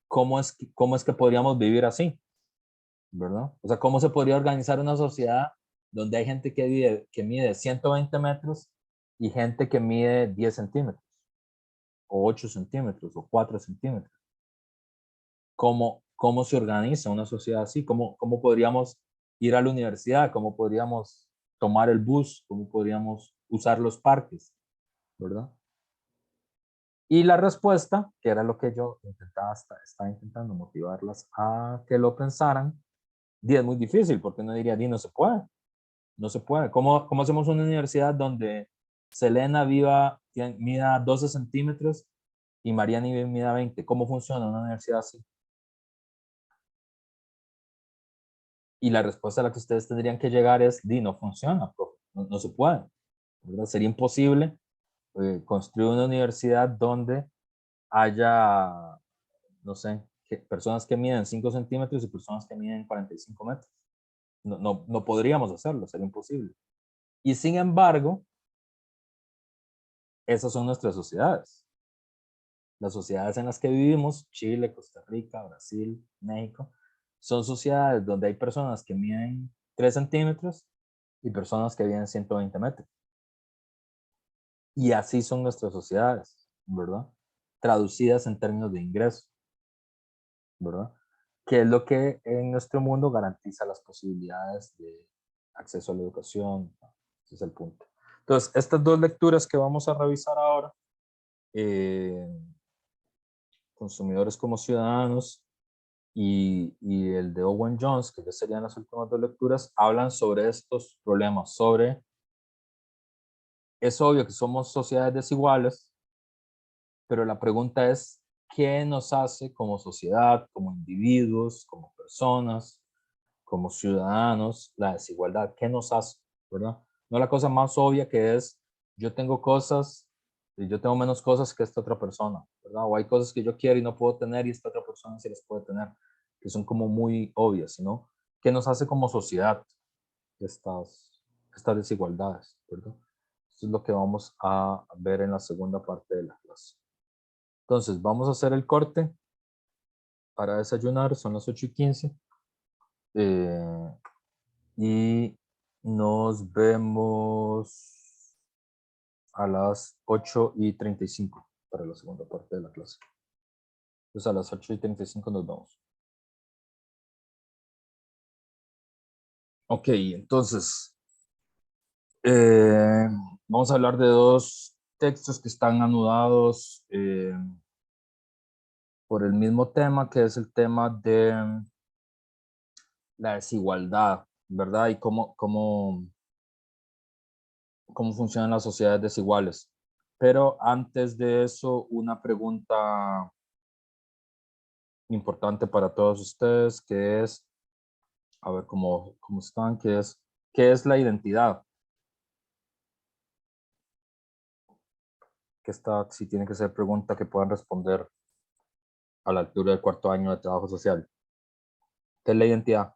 ¿cómo es que podríamos vivir así? ¿Verdad? O sea, ¿cómo se podría organizar una sociedad donde hay gente que mide 120 metros y gente que mide 10 centímetros, o 8 centímetros, o 4 centímetros? ¿Cómo se organiza una sociedad así? ¿Cómo podríamos ir a la universidad? ¿Cómo podríamos tomar el bus? ¿Cómo podríamos usar los parques? ¿Verdad? Y la respuesta, que era lo que yo estaba intentando motivarlas a que lo pensaran, es muy difícil, porque uno diría, no se puede, no se puede. ¿Cómo hacemos una universidad donde Selena mida 12 centímetros y Mariana mida 20? ¿Cómo funciona una universidad así? Y la respuesta a la que ustedes tendrían que llegar es, no funciona, no se puede, ¿verdad? Sería imposible construir una universidad donde haya, no sé, personas que miden 5 centímetros y personas que miden 45 metros. No podríamos hacerlo, sería imposible. Y sin embargo, esas son nuestras sociedades. Las sociedades en las que vivimos, Chile, Costa Rica, Brasil, México, son sociedades donde hay personas que miden 3 centímetros y personas que miden 120 metros. Y así son nuestras sociedades, ¿verdad? Traducidas en términos de ingreso, ¿verdad? Que es lo que en nuestro mundo garantiza las posibilidades de acceso a la educación. Ese es el punto. Entonces, estas dos lecturas que vamos a revisar ahora, Consumidores como Ciudadanos y el de Owen Jones, que ya serían las últimas dos lecturas, hablan sobre estos problemas, es obvio que somos sociedades desiguales, pero la pregunta es, ¿qué nos hace como sociedad, como individuos, como personas, como ciudadanos, la desigualdad? ¿Qué nos hace? ¿Verdad? No la cosa más obvia que es, yo tengo cosas y yo tengo menos cosas que esta otra persona, ¿verdad? O hay cosas que yo quiero y no puedo tener y esta otra persona sí las puede tener, que son como muy obvias, ¿no? ¿Qué nos hace como sociedad estas desigualdades, ¿verdad? Esto es lo que vamos a ver en la segunda parte de la clase. Entonces, vamos a hacer el corte para desayunar, son las 8:15. Y nos vemos a las 8:35 para la segunda parte de la clase. Pues a las 8:35 nos vamos. Ok, entonces, vamos a hablar de dos textos que están anudados por el mismo tema, que es el tema de la desigualdad, ¿verdad? Y cómo funcionan las sociedades desiguales. Pero antes de eso, una pregunta importante para todos ustedes, que es, a ver cómo están, ¿qué es la identidad? Que esta sí tiene que ser pregunta que puedan responder a la altura del 4º año de trabajo social. ¿Qué es la identidad?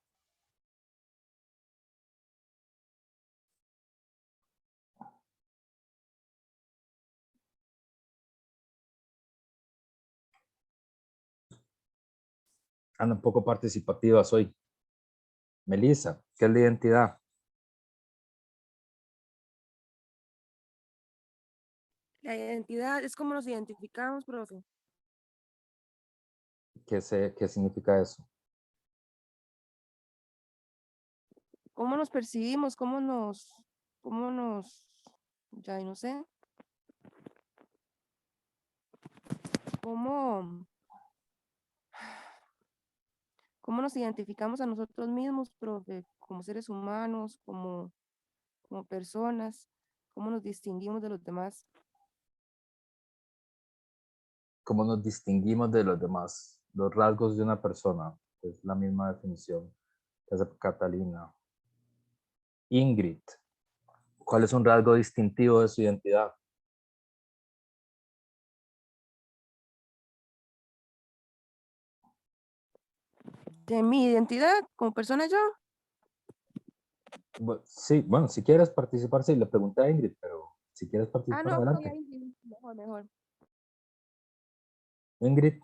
Anda un poco participativas hoy. Melissa, ¿qué es la identidad? La identidad es como nos identificamos, profe. ¿Qué significa eso? ¿Cómo nos percibimos? Ya no sé. ¿Cómo nos identificamos a nosotros mismos, profe? Como seres humanos, como personas, ¿cómo nos distinguimos de los demás? ¿Cómo nos distinguimos de los demás? Los rasgos de una persona. Es la misma definición que hace Catalina. Ingrid, ¿cuál es un rasgo distintivo de su identidad? De mi identidad como persona yo. Sí, bueno, si quieres participar, sí, le pregunté a Ingrid, pero si quieres participar, No, adelante. mejor. Ingrid,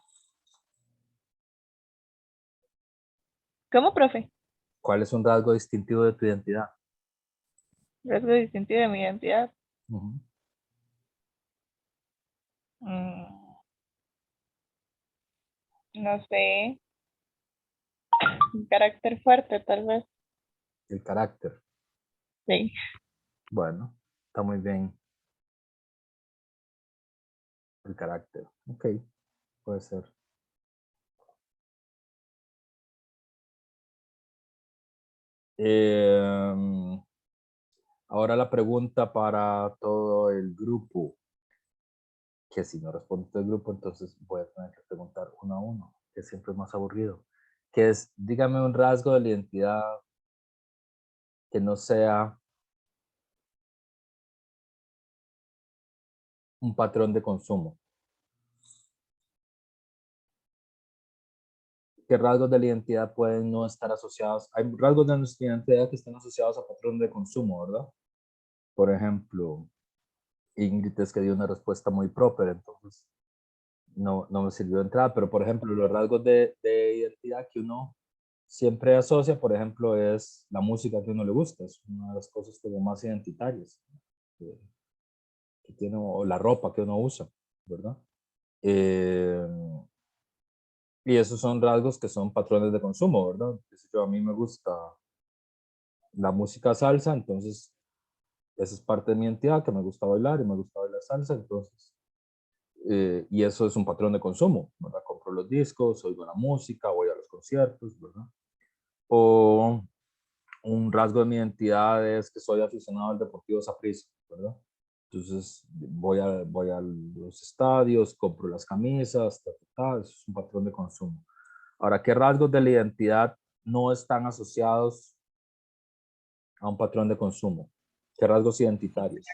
¿Cómo, profe? ¿cuál es un rasgo distintivo de tu identidad? Rasgo distintivo de mi identidad. Ujú. No sé. Un carácter fuerte, tal vez. El carácter. Sí. Bueno, está muy bien. El carácter. Ok, puede ser. Ahora la pregunta para todo el grupo. Que si no responde todo el grupo, entonces voy a tener que preguntar uno a uno, que siempre es más aburrido. Que es, dígame un rasgo de la identidad que no sea un patrón de consumo. ¿Qué rasgos de la identidad pueden no estar asociados? Hay rasgos de nuestra identidad que están asociados a patrón de consumo, ¿verdad? Por ejemplo, Ingrid es que dio una respuesta muy proper, entonces no me sirvió de entrada, pero por ejemplo, los rasgos de identidad que uno siempre asocia, por ejemplo, es la música que a uno le gusta, es una de las cosas como más identitarias que tiene, o la ropa que uno usa, ¿verdad? Y esos son rasgos que son patrones de consumo, ¿verdad? Entonces, a mí me gusta la música salsa, entonces esa es parte de mi identidad, que me gusta bailar y me gusta bailar salsa, entonces, y eso es un patrón de consumo, ¿verdad? Compro los discos, oigo la música, voy a los conciertos, ¿verdad? O un rasgo de mi identidad es que soy aficionado al Deportivo Saprissa, ¿verdad? Entonces voy a los estadios, compro las camisas, eso es un patrón de consumo. Ahora, ¿qué rasgos de la identidad no están asociados a un patrón de consumo? ¿Qué rasgos identitarios?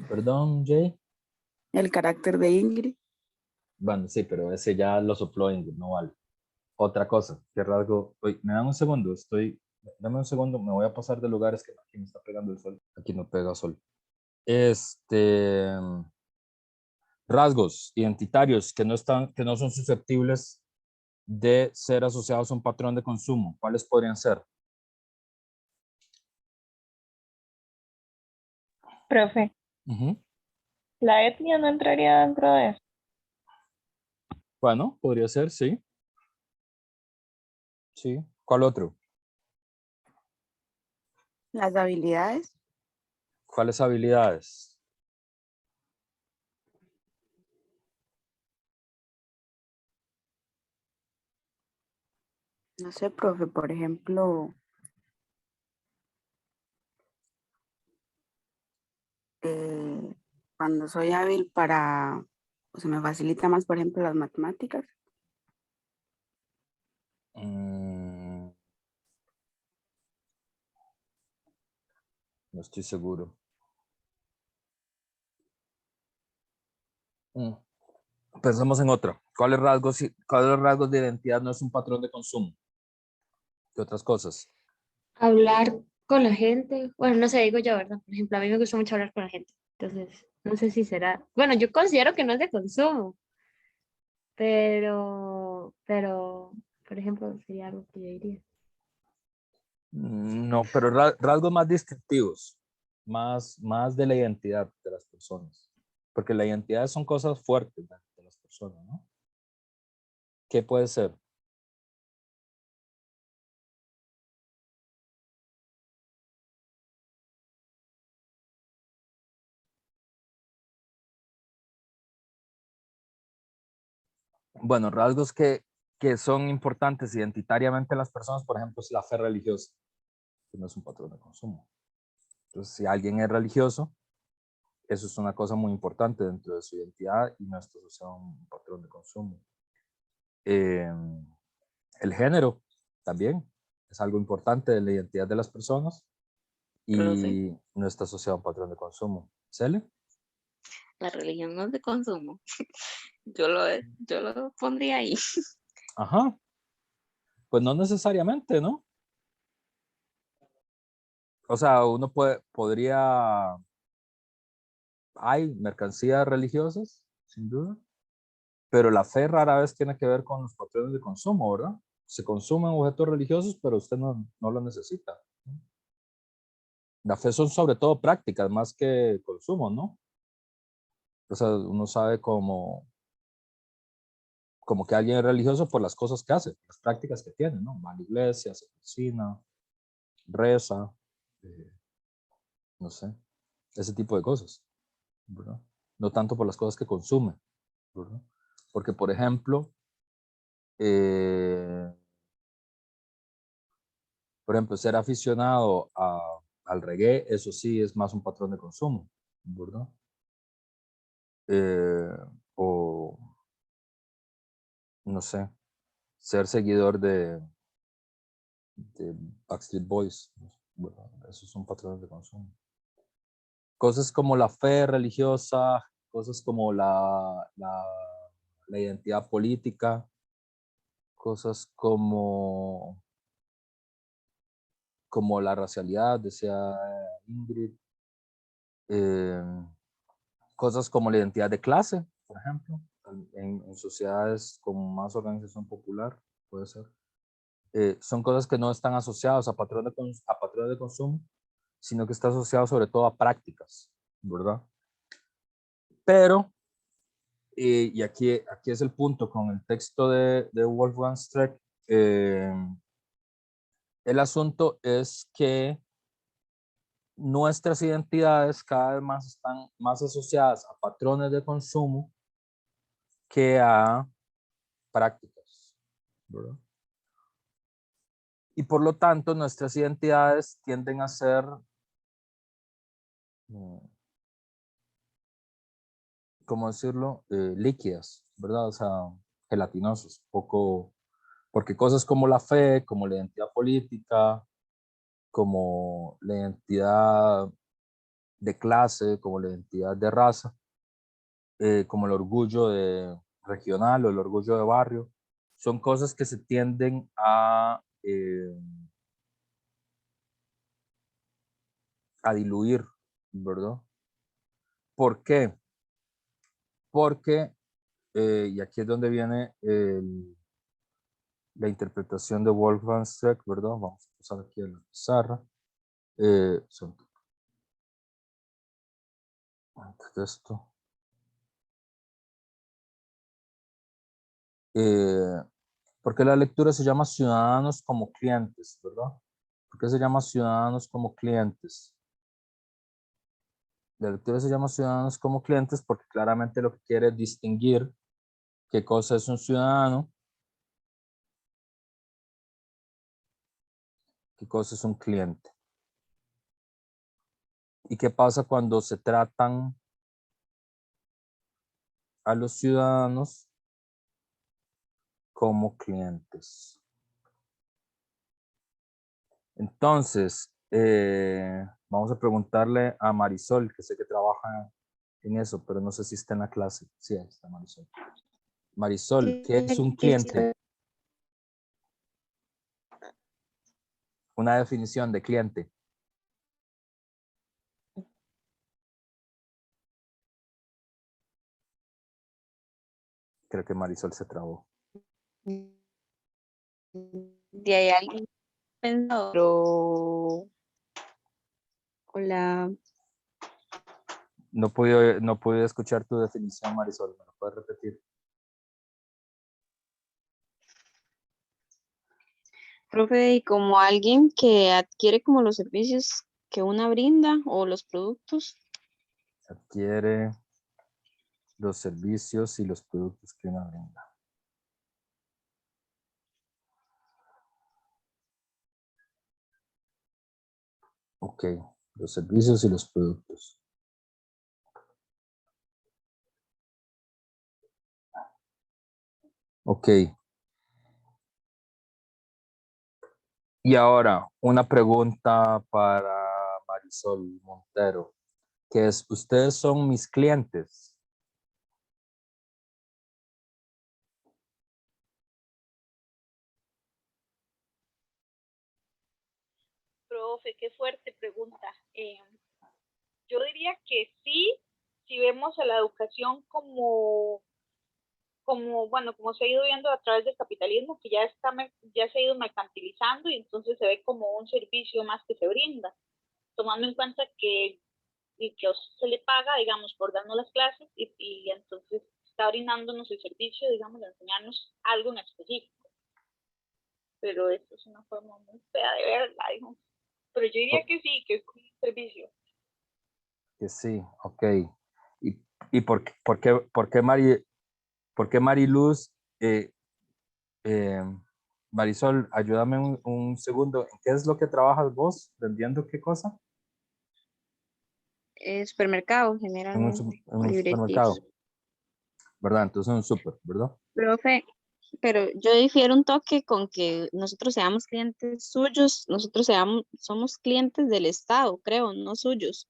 Perdón, Jay. El carácter de Ingrid. Bueno, sí, pero ese ya lo sopló Ingrid, no vale. Otra cosa, ¿qué rasgo? Oye, me dan un segundo, dame un segundo, me voy a pasar de lugares que aquí me está pegando el sol. Aquí no pega sol. Rasgos identitarios que no son susceptibles de ser asociados a un patrón de consumo. ¿Cuáles podrían ser? Profe, Ujú. ¿la etnia no entraría dentro de eso? Bueno, podría ser, sí. Sí. ¿Cuál otro? Las habilidades. ¿Cuáles habilidades? No sé, profe, por ejemplo, cuando soy hábil para, o se me facilita más, por ejemplo, las matemáticas. Mm, no estoy seguro. Pensemos en otra. ¿Cuáles rasgos de identidad no es un patrón de consumo? ¿Qué otras cosas? Hablar con la gente, bueno, no sé, digo yo, ¿verdad? Por ejemplo, a mí me gusta mucho hablar con la gente, entonces, no sé si será, bueno, yo considero que no es de consumo, pero, por ejemplo, sería algo que yo diría. No, pero rasgos más distintivos, más de la identidad de las personas. Porque la identidad son cosas fuertes de las personas, ¿no? ¿Qué puede ser? Bueno, rasgos que son importantes identitariamente en las personas, por ejemplo, es la fe religiosa, que no es un patrón de consumo. Entonces, si alguien es religioso, eso es una cosa muy importante dentro de su identidad y no está asociado a un patrón de consumo. El género también es algo importante de la identidad de las personas Profe, y no está asociado a un patrón de consumo. ¿Cele? la religión no es de consumo. Yo lo pondría ahí. Ajá. Pues no necesariamente, ¿no? O sea, uno podría, hay mercancías religiosas, sin duda, pero la fe rara vez tiene que ver con los patrones de consumo, ¿verdad? Se consumen objetos religiosos, pero usted no lo necesita. La fe son sobre todo prácticas más que consumo, ¿no? O sea, uno sabe como que alguien es religioso por las cosas que hace, las prácticas que tiene, ¿no? Va a la iglesia, se cocina, reza, eh, no sé, ese tipo de cosas, ¿verdad? No tanto por las cosas que consume, ¿verdad? Porque, por ejemplo, eh, ser aficionado al reggae, eso sí es más un patrón de consumo, ¿verdad? O, no sé, ser seguidor de Backstreet Boys, bueno, esos son patrones de consumo. Cosas como la fe religiosa, cosas como la identidad política, cosas como la racialidad, decía Ingrid, eh, cosas como la identidad de clase, por ejemplo, en sociedades con más organización popular, puede ser. Son cosas que no están asociadas a patrones de consumo, sino que está asociado sobre todo a prácticas, ¿verdad? Pero, y aquí es el punto con el texto de Wolfgang Streeck, el asunto es que nuestras identidades cada vez más están más asociadas a patrones de consumo que a prácticas, ¿verdad? Y por lo tanto, nuestras identidades tienden a ser, ¿cómo decirlo? Líquidas, ¿verdad? O sea, gelatinosos, poco, porque cosas como la fe, como la identidad política, como la identidad de clase, como la identidad de raza, como el orgullo regional o el orgullo de barrio, son cosas que se tienden a diluir, ¿verdad? ¿Por qué? Porque, y aquí es donde viene la interpretación de Wolfgang Streeck, ¿verdad? Vamos a pasar aquí a la pizarra. Antes de esto. ¿Por qué la lectura se llama ciudadanos como clientes, verdad? ¿Por qué se llama ciudadanos como clientes? La lectura se llama ciudadanos como clientes porque claramente lo que quiere es distinguir qué cosa es un ciudadano, qué cosa es un cliente. ¿Y qué pasa cuando se tratan a los ciudadanos como clientes? Entonces, vamos a preguntarle a Marisol, que sé que trabaja en eso, pero no sé si está en la clase. Sí, ahí está Marisol. Marisol, ¿qué es un cliente? Una definición de cliente. Creo que Marisol se trabó. De ahí alguien pensó, pero hola, No pude escuchar tu definición, Marisol. ¿Me lo puedes repetir? Profe, y como alguien que adquiere como los servicios que una brinda o los productos. Adquiere los servicios y los productos que una brinda. Ok, los servicios y los productos. Ok. Y ahora, una pregunta para Marisol Montero, que es, ¿ustedes son mis clientes? Profe, qué fuerte pregunta. Yo diría que sí, si vemos a la educación bueno, como se ha ido viendo a través del capitalismo, que ya se ha ido mercantilizando y entonces se ve como un servicio más que se brinda, tomando en cuenta que a usted se le paga, digamos, por darnos las clases y entonces está brindándonos el servicio, digamos, de enseñarnos algo en específico. Pero esto es una forma muy fea de verla, digamos. Pero yo diría que sí, que es un servicio. Que sí, ok. ¿Y por qué Mariluz, Marisol, ayúdame un segundo, ¿en qué es lo que trabajas vos? ¿Vendiendo qué cosa? Supermercado, En un, generalmente, en o un librerías. supermercado, ¿verdad? Entonces en un super, ¿verdad? Profe, pero yo difiero un toque con que nosotros seamos clientes suyos, nosotros somos clientes del Estado, creo, no suyos.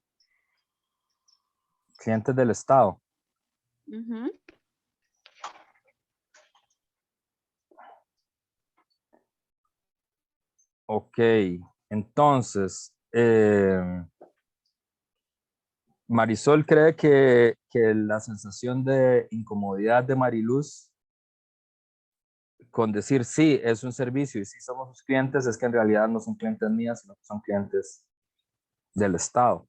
Clientes del Estado. Ujú. Ok, entonces, Marisol cree que la sensación de incomodidad de Mariluz con decir sí, es un servicio y sí somos sus clientes, es que en realidad no son clientes mías, sino que son clientes del Estado.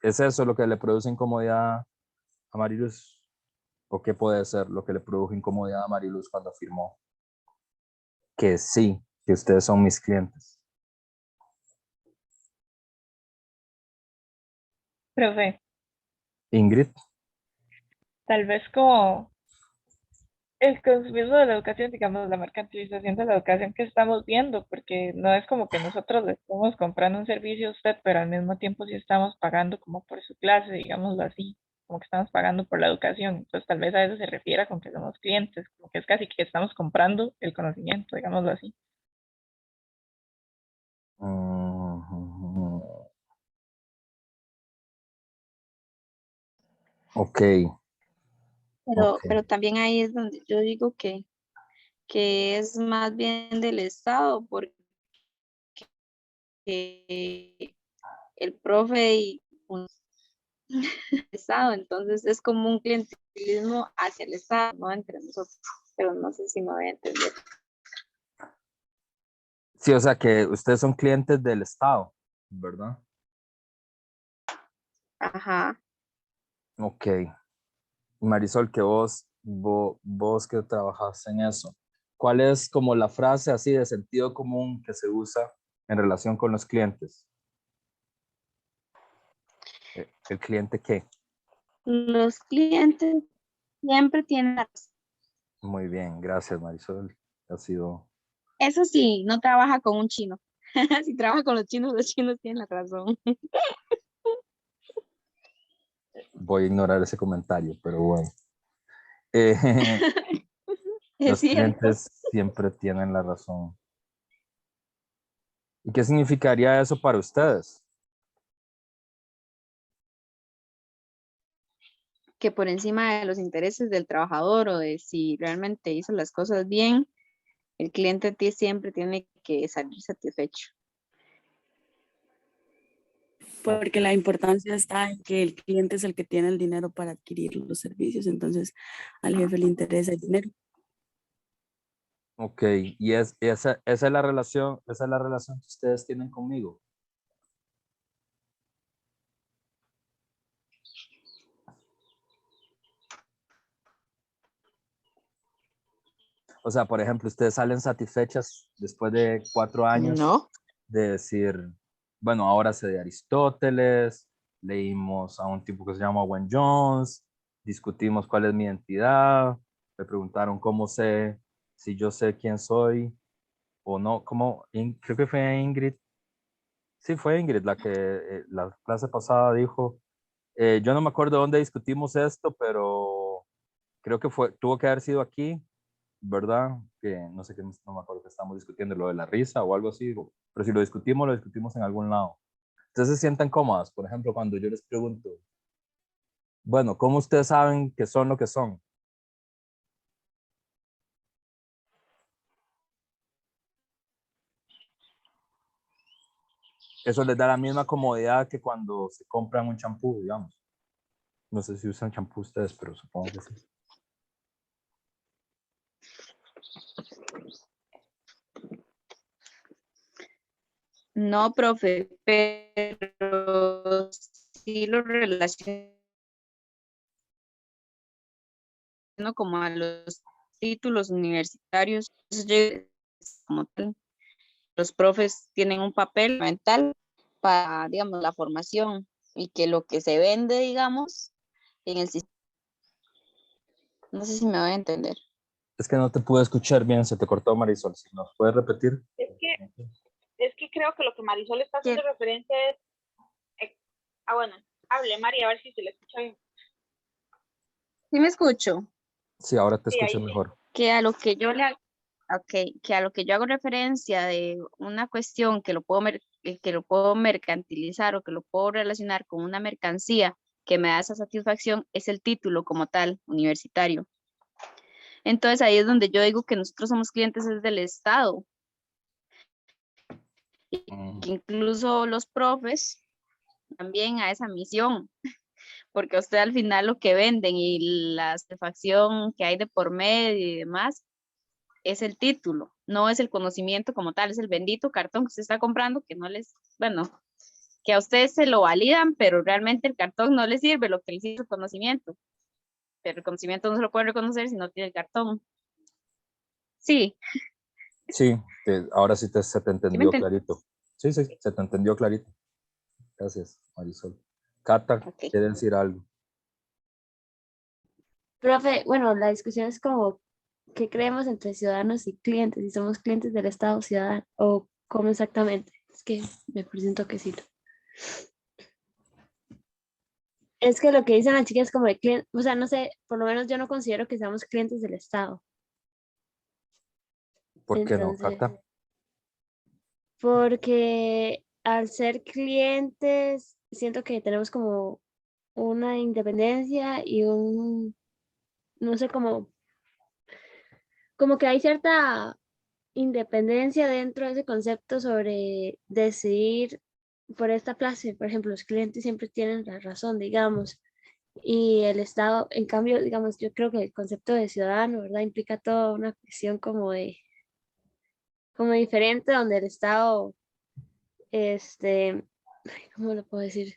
¿Es eso lo que le produce incomodidad a Mariluz? ¿O qué puede ser lo que le produjo incomodidad a Mariluz cuando afirmó que sí, que ustedes son mis clientes? Profe, Ingrid. tal vez como el consumismo de la educación, digamos, la mercantilización de la educación que estamos viendo, porque no es como que nosotros le estamos comprando un servicio a usted, pero al mismo tiempo sí estamos pagando como por su clase, digámoslo así, como que estamos pagando por la educación. Entonces, tal vez a eso se refiere con que somos clientes, como que es casi que estamos comprando el conocimiento, digámoslo así. Ok, ok. Pero también ahí es donde yo digo que es más bien del Estado, porque el profe y un Estado, entonces es como un clientelismo hacia el Estado, no entre nosotros, pero no sé si me voy a entender. Sí, o sea que ustedes son clientes del Estado, ¿verdad? Ajá. Ok. Marisol, que vos vos que trabajas en eso, ¿cuál es como la frase así de sentido común que se usa en relación con los clientes? ¿El cliente qué? Los clientes siempre tienen la razón. Muy bien, gracias Marisol. Ha sido... Eso sí, no trabaja con un chino. Si trabaja con los chinos tienen la razón. Voy a ignorar ese comentario, pero bueno. Eh, Es los cierto. clientes siempre tienen la razón. ¿Y qué significaría eso para ustedes? Que por encima de los intereses del trabajador o de si realmente hizo las cosas bien, el cliente siempre tiene que salir satisfecho. Porque la importancia está en que el cliente es el que tiene el dinero para adquirir los servicios, entonces al jefe le interesa el dinero. Ok, y esa es la relación que ustedes tienen conmigo. O sea, por ejemplo, ustedes salen satisfechas después de 4 años No. de decir, bueno, ahora sé de Aristóteles, leímos a un tipo que se llama Owen Jones, discutimos cuál es mi identidad, me preguntaron cómo sé, si yo sé quién soy o no, creo que fue Ingrid, sí, fue Ingrid la que la clase pasada dijo, yo no me acuerdo dónde discutimos esto, pero creo que tuvo que haber sido aquí, ¿verdad? Que no sé qué, no me acuerdo que estamos discutiendo, lo de la risa o algo así, pero si lo discutimos en algún lado. Entonces se sientan cómodas, por ejemplo, cuando yo les pregunto, bueno, ¿cómo ustedes saben que son lo que son? Eso les da la misma comodidad que cuando se compran un champú, digamos. No sé si usan champú ustedes, pero supongo que sí. No, profe, pero sí lo relaciono como a los títulos universitarios. Entonces, como tal, los profes tienen un papel fundamental para, digamos, la formación y que lo que se vende, digamos, en el sistema. No sé si me voy a entender. Es que no te pude escuchar bien, se te cortó Marisol. Si nos puedes repetir. Es que creo que lo que Marisol está haciendo referencia es... bueno, hable María, a ver si se le escucha bien. ¿Sí me escucho? Sí, ahora te Sí, escucho ahí sí. mejor. Que a lo que yo que a lo que yo hago referencia de una cuestión que lo puedo mercantilizar o que lo puedo relacionar con una mercancía que me da esa satisfacción es el título como tal, universitario. Entonces ahí es donde yo digo que nosotros somos clientes es del Estado. Y que incluso los profes también a esa misión, porque usted al final lo que venden y la satisfacción que hay de por medio y demás es el título, no es el conocimiento como tal, es el bendito cartón que usted está comprando que no les, bueno, que a ustedes se lo validan, pero realmente el cartón no les sirve, lo que les sirve es el conocimiento, pero el conocimiento no se lo pueden reconocer si no tiene el cartón. Sí. Sí, ahora sí se te entendió ¿Sí clarito. Sí, se te entendió clarito. Gracias, Marisol. Cata, ¿quiere decir algo? Profe, bueno, la discusión es como, ¿qué creemos entre ciudadanos y clientes? Si somos clientes del Estado ciudadano, o cómo exactamente. Es que me parece un toquecito. Es que lo que dicen las chicas es como de cliente, o sea, no sé, por lo menos yo no considero que seamos clientes del Estado. ¿Por qué no, Entonces, Cata? porque al ser clientes, siento que tenemos como una independencia y no sé, como que hay cierta independencia dentro de ese concepto sobre decidir por esta clase. Por ejemplo, los clientes siempre tienen la razón, digamos, y el Estado, en cambio, digamos, yo creo que el concepto de ciudadano, ¿verdad? Implica toda una cuestión como diferente, donde el Estado, ¿cómo lo puedo decir?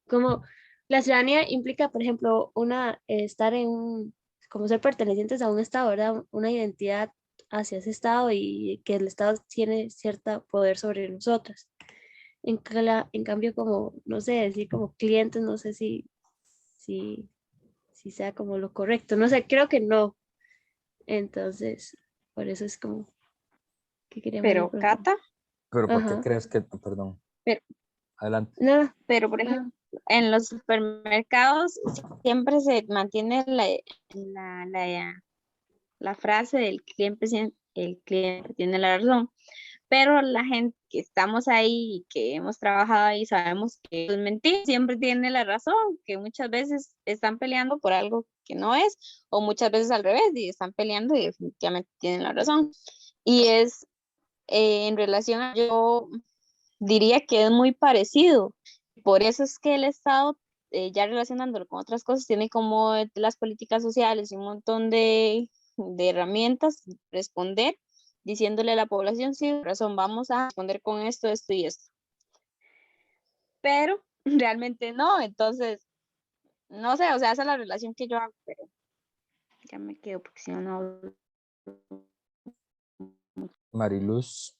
Como la ciudadanía implica, por ejemplo, estar en un como ser pertenecientes a un estado, ¿verdad? Una identidad hacia ese estado y que el estado tiene cierto poder sobre nosotros. En cambio, como, no sé, decir como clientes, no sé si, si sea como lo correcto. No sé, creo que no. Entonces, por eso es como que quería más bien Pero preguntar. Cata, Pero ¿por qué Ajá. crees que, perdón, pero, adelante? No, pero por ejemplo, en los supermercados siempre se mantiene la frase del el cliente tiene la razón, pero la gente que estamos ahí y que hemos trabajado ahí sabemos que es mentira, siempre tiene la razón, que muchas veces están peleando por algo que no es, o muchas veces al revés, y están peleando y definitivamente tienen la razón. Y es en relación a, yo diría que es muy parecido. Por eso es que el Estado, ya relacionándolo con otras cosas, tiene como las políticas sociales y un montón de herramientas, responder, diciéndole a la población, sí, razón, vamos a responder con esto, esto y esto. Pero realmente no, entonces, no sé, o sea, esa es la relación que yo hago, pero ya me quedo porque si no, no. Mariluz.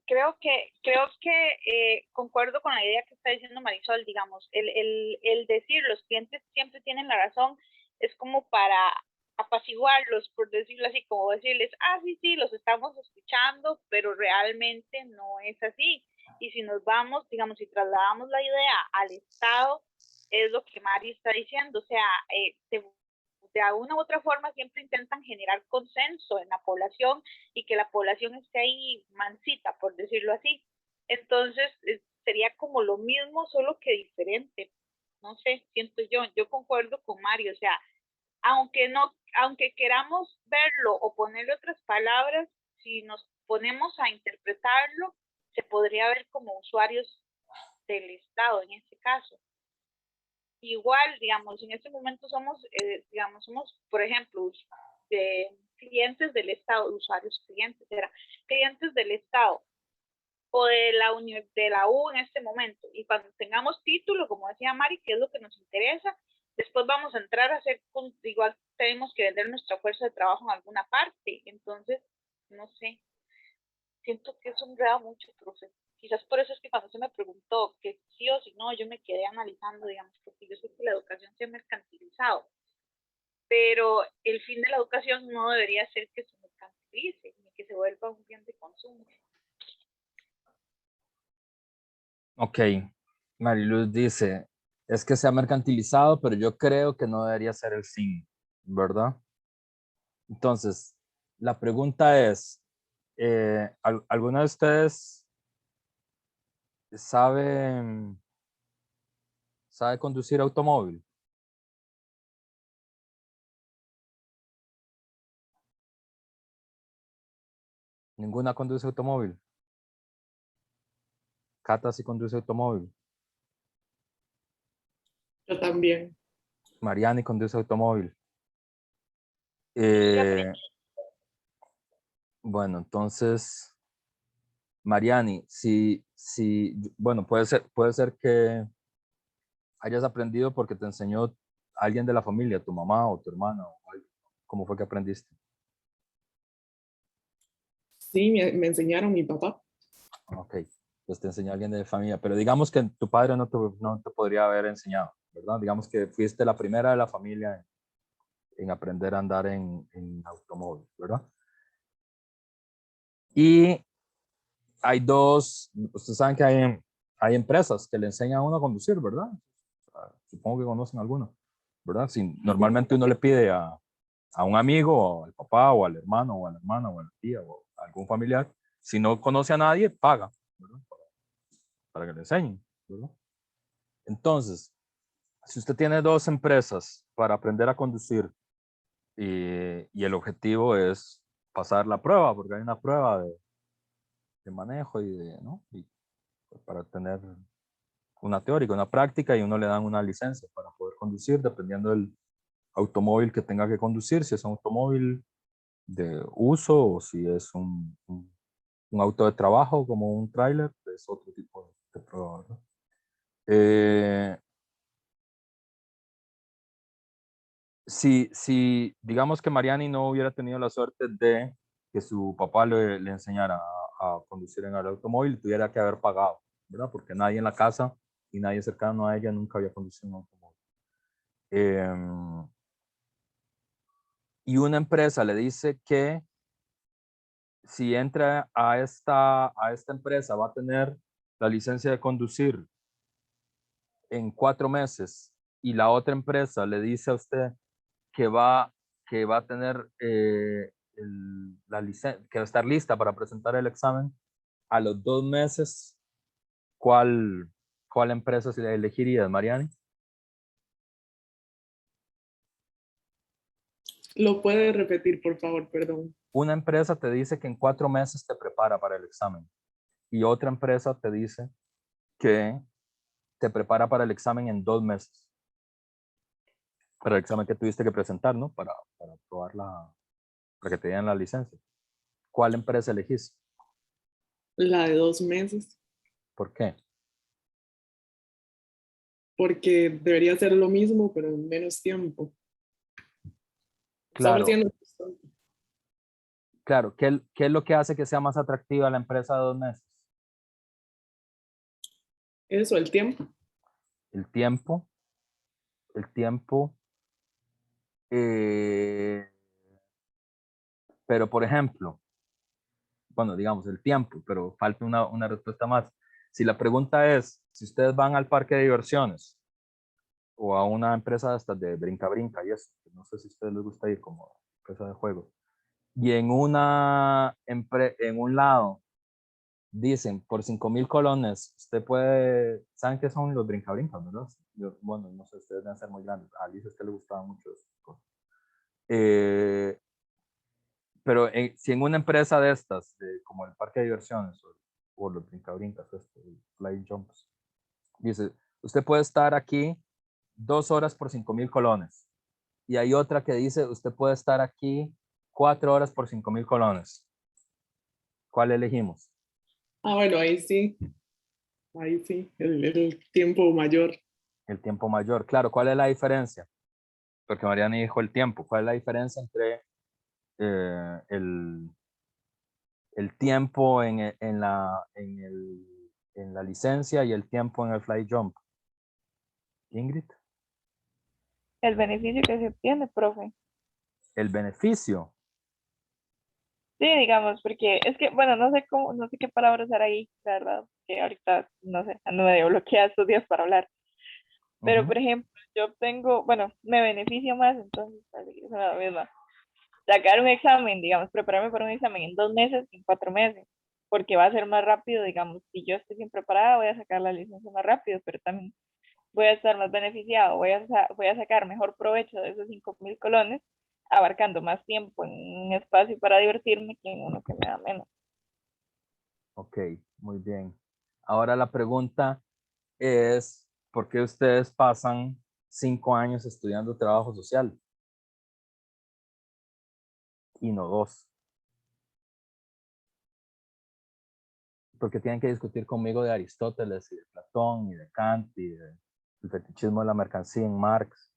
Creo que concuerdo con la idea que está diciendo Marisol, digamos, el decir los clientes siempre tienen la razón es como para apaciguarlos, por decirlo así, como decirles, sí, sí, los estamos escuchando, pero realmente no es así. Y si nos vamos, digamos, si trasladamos la idea al Estado, es lo que Mari está diciendo, o sea, de una u otra forma siempre intentan generar consenso en la población y que la población esté ahí mansita, por decirlo así. Entonces, sería como lo mismo, solo que diferente. No sé, siento yo concuerdo con Mario, o sea, aunque queramos verlo o ponerle otras palabras, si nos ponemos a interpretarlo, se podría ver como usuarios del Estado en este caso. Igual, digamos, en este momento somos, somos, por ejemplo, clientes del Estado, usuarios clientes, clientes del Estado o de la U en este momento. Y cuando tengamos título, como decía Mari, que es lo que nos interesa, después vamos a entrar a hacer, igual tenemos que vender nuestra fuerza de trabajo en alguna parte. Entonces, no sé, siento que es un enreda mucho, profe. Quizás por eso es que cuando se me preguntó que sí o sí no, yo me quedé analizando, digamos, porque yo sé que la educación se ha mercantilizado, pero el fin de la educación no debería ser que se mercantilice, ni que se vuelva un bien de consumo. Ok, Mariluz dice, es que se ha mercantilizado, pero yo creo que no debería ser el fin, ¿verdad? Entonces, la pregunta es, ¿alguno de ustedes sabe conducir automóvil? ¿Ninguna conduce automóvil? ¿Cata sí conduce automóvil? Yo también. Mariani conduce automóvil. Bueno, entonces, Mariani, bueno, puede ser que hayas aprendido porque te enseñó alguien de la familia, tu mamá o tu hermana, o algo. ¿Cómo fue que aprendiste? Sí, me enseñaron mi papá. Ok, pues te enseñó alguien de la familia, pero digamos que tu padre no te podría haber enseñado, ¿verdad? Digamos que fuiste la primera de la familia en aprender a andar en automóvil, ¿verdad? Y hay ustedes saben que hay empresas que le enseñan a uno a conducir, ¿verdad? Supongo que conocen alguno, ¿verdad? Si normalmente uno le pide a un amigo, o al papá, o al hermano, o a la hermana, o a la tía, o a algún familiar, si no conoce a nadie, paga, ¿verdad? Para que le enseñen, ¿verdad? Entonces, si usted tiene dos empresas para aprender a conducir y el objetivo es pasar la prueba, porque hay una prueba de manejo ¿no? Y para tener una teórica, una práctica y uno le dan una licencia para poder conducir dependiendo del automóvil que tenga que conducir, si es un automóvil de uso o si es un auto de trabajo como un tráiler, es otro tipo de prueba, ¿verdad? Si digamos que Mariani no hubiera tenido la suerte de que su papá le enseñara a conducir en el automóvil, tuviera que haber pagado, ¿verdad? Porque nadie en la casa y nadie cercano a ella nunca había conducido un automóvil. Y una empresa le dice que si entra a esta empresa va a tener la licencia de conducir en 4 meses y la otra empresa le dice a usted que va a tener la licencia, que va a estar lista para presentar el examen a los 2 meses, ¿cuál empresa se elegiría, Mariani? ¿Lo puede repetir, por favor? Perdón. Una empresa te dice que en 4 meses te prepara para el examen y otra empresa te dice que te prepara para el examen en 2 meses. Para el examen que tuviste que presentar, ¿no? Para probar para que te den la licencia. ¿Cuál empresa elegís? La de 2 meses. ¿Por qué? Porque debería ser lo mismo, pero en menos tiempo. Claro. Estamos Claro, ¿qué es lo que hace que sea más atractiva la empresa de 2 meses? Eso, el tiempo. El tiempo. Pero, por ejemplo, bueno, digamos el tiempo, pero falta una respuesta más. Si la pregunta es, si ustedes van al parque de diversiones o a una empresa de estas de brinca-brinca y eso, no sé si a ustedes les gusta ir como empresa de juego, y en un lado dicen, por 5,000 colones, usted puede, ¿saben qué son los brinca-brincas, verdad? Bueno, no sé, ustedes deben ser muy grandes. A Alicia le gustaba mucho eso. Pero si en una empresa de estas, como el parque de diversiones o los brinca-brincas, fly jumps, dice, usted puede estar aquí 2 horas por 5,000 colones. Y hay otra que dice, usted puede estar aquí 4 horas por 5,000 colones. ¿Cuál elegimos? Bueno, ahí sí. Ahí sí, el tiempo mayor. El tiempo mayor. Claro, ¿cuál es la diferencia? Porque Mariana dijo el tiempo. ¿Cuál es la diferencia entre el tiempo en la licencia y el tiempo en el fly jump? Ingrid. El beneficio que se obtiene, profe. El beneficio. Sí, digamos, porque es que, bueno, no sé qué palabra usar ahí, la verdad, que ahorita, no sé, ando medio bloqueada estos días para hablar. Pero, por ejemplo, yo obtengo, bueno, me beneficio más, entonces, es la misma. Sacar un examen, digamos, prepararme para un examen en 2 meses, en 4 meses, porque va a ser más rápido, digamos, si yo estoy bien preparada, voy a sacar la licencia más rápido, pero también voy a estar más beneficiado, voy a sacar mejor provecho de esos 5,000 colones, abarcando más tiempo en un espacio para divertirme que en uno que me da menos. Ok, muy bien. Ahora la pregunta es, ¿por qué ustedes pasan 5 años estudiando trabajo social? Y no 2. Porque tienen que discutir conmigo de Aristóteles y de Platón y de Kant y del fetichismo de la mercancía en Marx.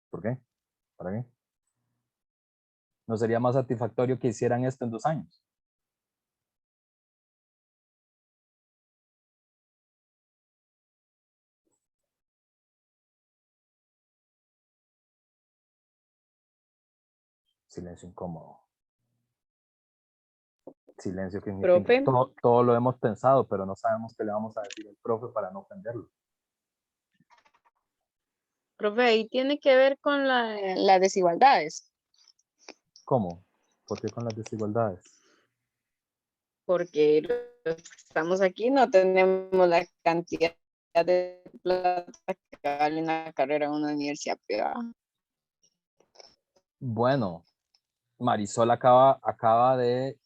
¿Por qué? ¿Para qué? ¿No sería más satisfactorio que hicieran esto en 2 años? Silencio incómodo. Silencio que Profe. todo lo hemos pensado, pero no sabemos qué le vamos a decir al profe para no ofenderlo. Profe, ahí tiene que ver con las desigualdades. ¿Cómo? ¿Por qué con las desigualdades? Porque los que estamos aquí no tenemos la cantidad de plata que vale una carrera en una universidad privada. Bueno, Marisol acaba de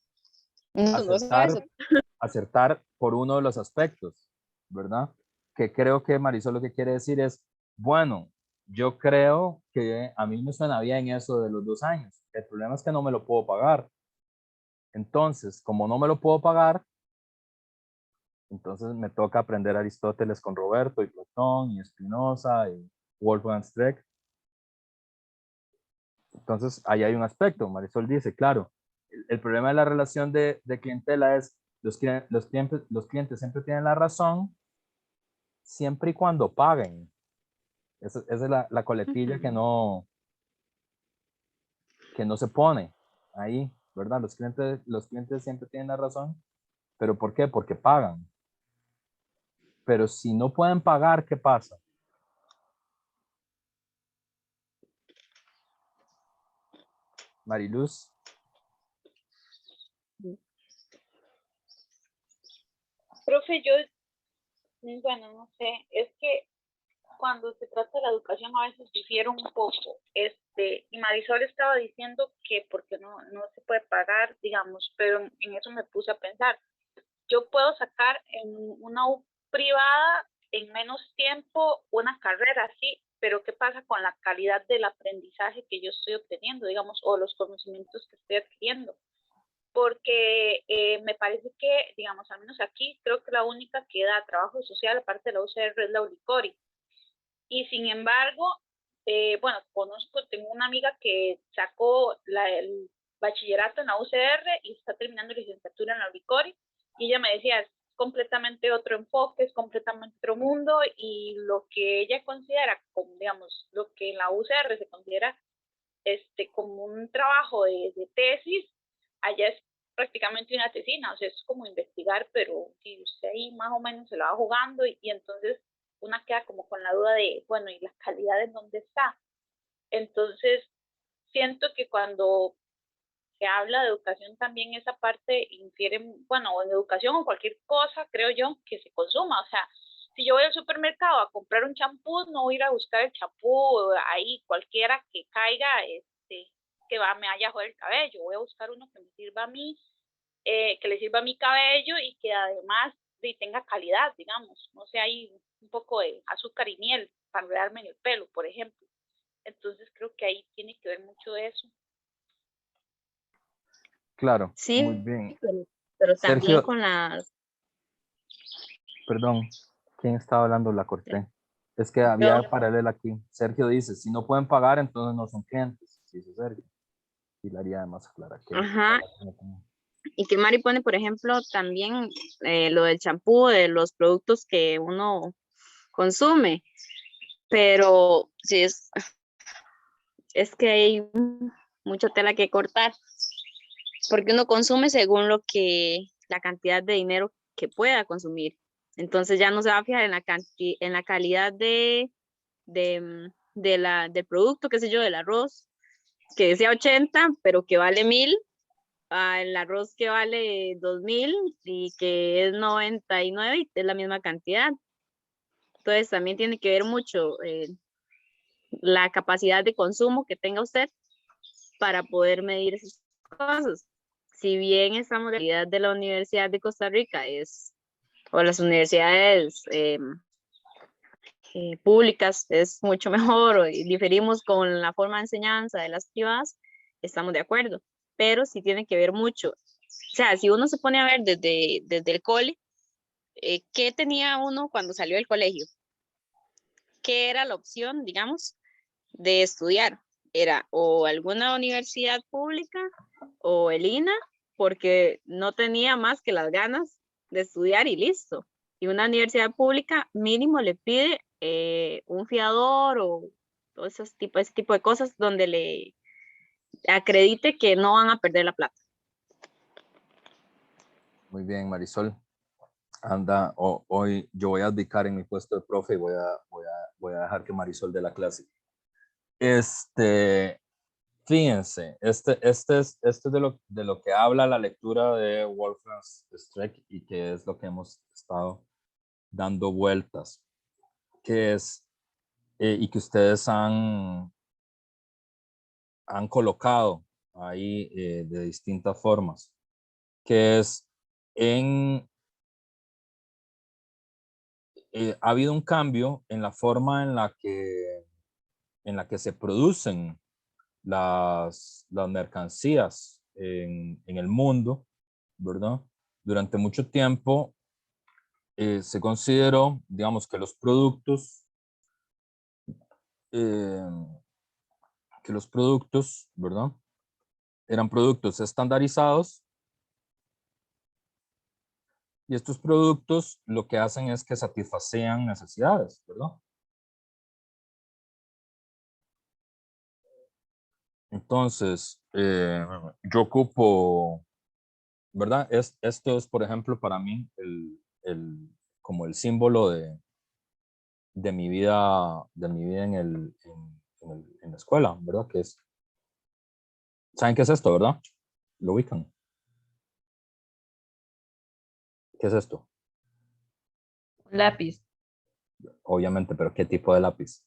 acertar por uno de los aspectos, ¿verdad? Que creo que Marisol lo que quiere decir es, bueno, yo creo que a mí me suena bien eso de los 2 años. El problema es que no me lo puedo pagar. Entonces, como no me lo puedo pagar, entonces me toca aprender Aristóteles con Roberto y Platón y Spinoza y Wolfgang Streeck. Entonces, ahí hay un aspecto. Marisol dice, claro, el problema de la relación de clientela es los clientes siempre tienen la razón siempre y cuando paguen. Esa es la coletilla que no se pone ahí, ¿verdad? Los clientes siempre tienen la razón, pero ¿por qué? Porque pagan. Pero si no pueden pagar, ¿qué pasa? Mariluz. Profe, bueno, no sé, es que cuando se trata de la educación a veces difiere un poco. Y Marisol estaba diciendo que porque no se puede pagar, digamos, pero en eso me puse a pensar. Yo puedo sacar en una U privada en menos tiempo una carrera así, pero ¿qué pasa con la calidad del aprendizaje que yo estoy obteniendo, digamos, o los conocimientos que estoy adquiriendo? Porque me parece que, digamos, al menos aquí, creo que la única que da trabajo social, aparte de la UCR, es la ULICORI. Y sin embargo, bueno, tengo una amiga que sacó el bachillerato en la UCR y está terminando licenciatura en la ULICORI, y ella me decía, es completamente otro enfoque, es completamente otro mundo, y lo que ella considera, como, digamos, lo que en la UCR se considera como un trabajo de tesis, allá es prácticamente una tesina, o sea, es como investigar, pero si usted ahí más o menos se la va jugando y entonces una queda como con la duda de, bueno, ¿y la calidad en dónde está? Entonces, siento que cuando se habla de educación también esa parte infiere, bueno, en educación o cualquier cosa, creo yo, que se consuma, o sea, si yo voy al supermercado a comprar un champú, no voy a ir a buscar el champú ahí, cualquiera que caiga, que me vaya a joder el cabello, voy a buscar uno que me sirva a mí, que le sirva a mi cabello y que además tenga calidad, digamos, no sé, hay un poco de azúcar y miel para enredarme en el pelo, por ejemplo. Entonces creo que ahí tiene que ver mucho de eso. Claro, Sí, muy bien. pero también Sergio, con las... perdón, ¿quién estaba hablando? La corté. Es que Yo, había paralela aquí. Sergio dice, si no pueden pagar, entonces no son clientes. Dice Sergio. Y le haría más clara que... ajá, y que Mari pone, por ejemplo, también lo del champú, de los productos que uno consume, pero sí es que hay mucha tela que cortar, porque uno consume según la cantidad de dinero que pueda consumir. Entonces ya no se va a fijar en la calidad del producto, qué sé yo, del arroz, que decía 80, pero que vale 1000, el arroz que vale 2000 y que es 99 y es la misma cantidad. Entonces también tiene que ver mucho la capacidad de consumo que tenga usted para poder medir esas cosas. Si bien esta modalidad de la Universidad de Costa Rica o las universidades públicas es mucho mejor, y diferimos con la forma de enseñanza de las privadas, estamos de acuerdo, pero sí tiene que ver mucho. O sea, si uno se pone a ver desde el cole, ¿qué tenía uno cuando salió del colegio? ¿Qué era la opción, digamos, de estudiar? Era o alguna universidad pública o el INA, porque no tenía más que las ganas de estudiar y listo. Y una universidad pública mínimo le pide un fiador o todo ese tipo de cosas donde le acredite que no van a perder la plata. Muy bien, Marisol. Anda, hoy yo voy a abdicar en mi puesto de profe y voy a dejar que Marisol dé la clase. Fíjense, este es de lo que habla la lectura de Wolfgang Streeck y que es lo que hemos estado dando vueltas, que es, y que ustedes han colocado ahí de distintas formas, que es ha habido un cambio en la forma en la que se producen las mercancías en el mundo, ¿verdad? Durante mucho tiempo se consideró, digamos, que los productos que que los productos, ¿verdad? Eran productos estandarizados. Y estos productos lo que hacen es que satisfacían necesidades, ¿verdad? Entonces, yo ocupo, ¿verdad? Esto es, por ejemplo, para mí como el símbolo de mi vida en la escuela, ¿verdad? Que es, ¿saben qué es esto, verdad? ¿Lo ubican? ¿Qué es esto? Lápiz. Obviamente, pero ¿qué tipo de lápiz?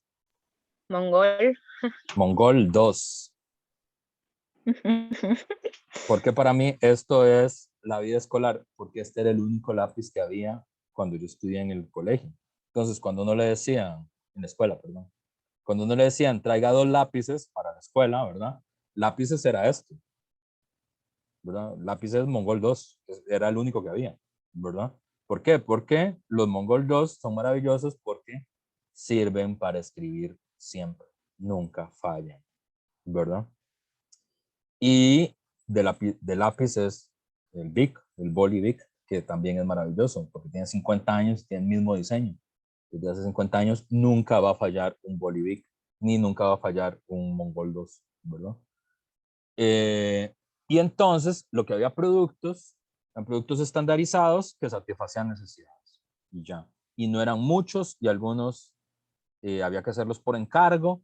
Mongol. Mongol 2. Porque para mí esto es la vida escolar, porque este era el único lápiz que había cuando yo estudié en el colegio. Entonces, cuando uno le decían, en la escuela, perdón, cuando uno le decían, traiga 2 lápices para la escuela, ¿verdad? Lápices era esto, ¿verdad? Lápices Mongol 2, era el único que había, ¿verdad? ¿Por qué? Porque los Mongol 2 son maravillosos porque sirven para escribir siempre, nunca fallan, ¿verdad? Y de lápiz es el Bic, el Boli Bic, que también es maravilloso porque tiene 50 años, tiene el mismo diseño. Desde hace 50 años nunca va a fallar un Boli Bic, ni nunca va a fallar un Mongol 2, ¿verdad? Y entonces lo que había productos, eran productos estandarizados que satisfacían necesidades y ya. Y no eran muchos y algunos había que hacerlos por encargo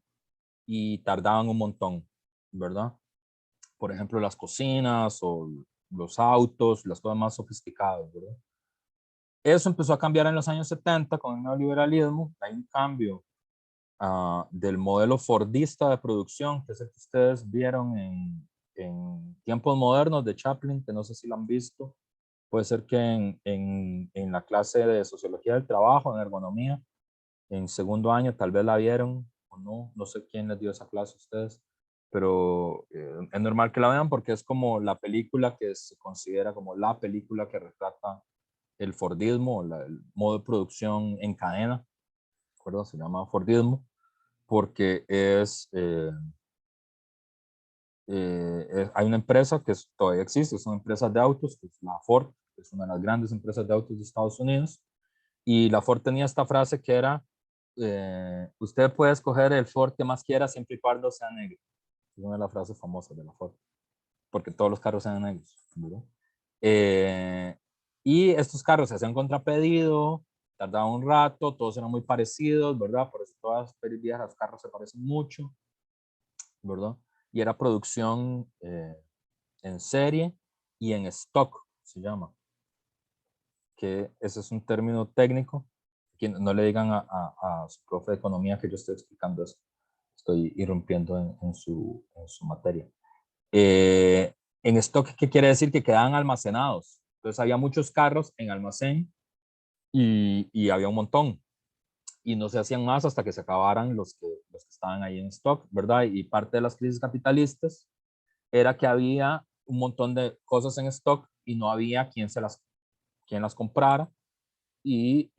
y tardaban un montón, ¿verdad? Por ejemplo, las cocinas o los autos, las cosas más sofisticadas, ¿verdad? Eso empezó a cambiar en los años 70 con el neoliberalismo. Hay un cambio del modelo fordista de producción, que es el que ustedes vieron en Tiempos Modernos de Chaplin, que no sé si lo han visto. Puede ser que en la clase de Sociología del Trabajo, en Ergonomía, en segundo año, tal vez la vieron o no, no sé quién les dio esa clase a ustedes, pero es normal que la vean porque es como la película que se considera como la película que retrata el Fordismo, el modo de producción en cadena, ¿de acuerdo? Se llama Fordismo porque hay una empresa que todavía existe, es una empresa de autos, que es la Ford, que es una de las grandes empresas de autos de Estados Unidos, y la Ford tenía esta frase que era, usted puede escoger el Ford que más quiera siempre y cuando sea negro. Es una de las frases famosas de la Ford, porque todos los carros eran negros, ¿verdad? Y estos carros se hacían contrapedido, tardaban un rato, todos eran muy parecidos, ¿verdad? Por eso todas las pelis viejas, los carros se parecen mucho, ¿verdad? Y era producción en serie y en stock, se llama. Que ese es un término técnico, que no le digan a su profe de economía que yo estoy explicando eso. Estoy irrumpiendo en su materia. En stock, ¿qué quiere decir? Que quedaban almacenados. Entonces había muchos carros en almacén y había un montón. Y no se hacían más hasta que se acabaran los que estaban ahí en stock, ¿verdad? Y parte de las crisis capitalistas era que había un montón de cosas en stock y no había quien las comprara y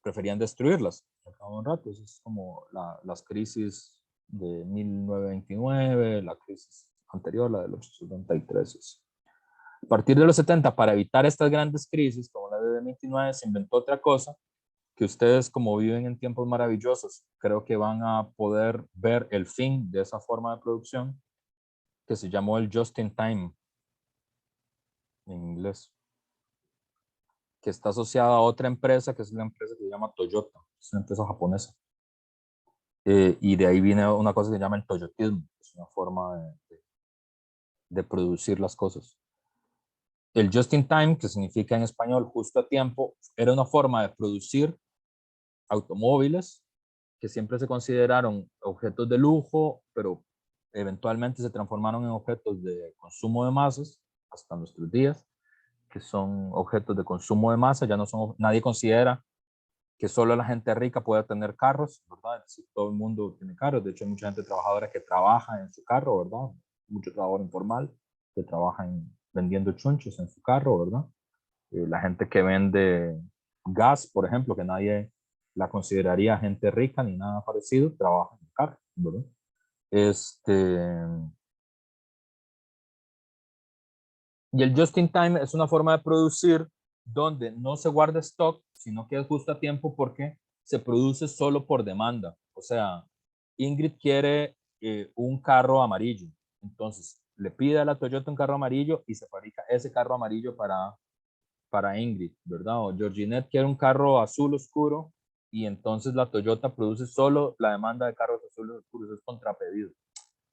preferían destruirlas. Acabo un rato, eso es como las crisis de 1929, la crisis anterior, la de los 73. A partir de los 70, para evitar estas grandes crisis, como la de 29, se inventó otra cosa que ustedes, como viven en tiempos maravillosos, creo que van a poder ver el fin de esa forma de producción, que se llamó el just in time, en inglés, que está asociada a otra empresa, que es la empresa que se llama Toyota, es una empresa japonesa. Y de ahí viene una cosa que se llama el toyotismo, es una forma de producir las cosas. El just in time, que significa en español justo a tiempo, era una forma de producir automóviles que siempre se consideraron objetos de lujo, pero eventualmente se transformaron en objetos de consumo de masas hasta nuestros días, que son objetos de consumo de masa. Ya no son, nadie considera que solo la gente rica puede tener carros, ¿verdad? Es decir, todo el mundo tiene carros. De hecho, hay mucha gente trabajadora que trabaja en su carro, ¿verdad? Mucho trabajador informal que trabaja vendiendo chunchos en su carro, ¿verdad? La gente que vende gas, por ejemplo, que nadie la consideraría gente rica ni nada parecido, trabaja en el carro, ¿verdad? Y el just in time es una forma de producir donde no se guarda stock, sino que es justo a tiempo porque se produce solo por demanda. O sea, Ingrid quiere un carro amarillo. Entonces, le pide a la Toyota un carro amarillo y se fabrica ese carro amarillo para Ingrid, ¿verdad? O Georginette quiere un carro azul oscuro y entonces la Toyota produce solo la demanda de carros azules oscuros. Es contrapedido.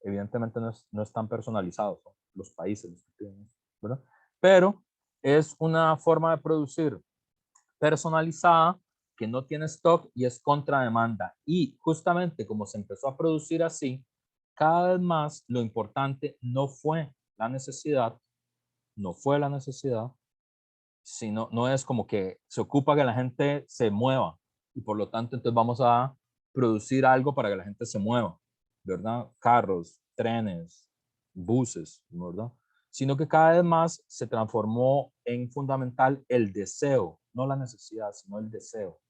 Evidentemente no es tan personalizado, son los países los que piden eso, ¿verdad? Pero es una forma de producir personalizada que no tiene stock y es contra demanda. Y justamente como se empezó a producir así, cada vez más lo importante no fue la necesidad, sino no es como que se ocupa que la gente se mueva y por lo tanto entonces vamos a producir algo para que la gente se mueva, ¿verdad? Carros, trenes, buses, ¿verdad? Sino que cada vez más se transformó en fundamental el deseo, no la necesidad, sino el deseo.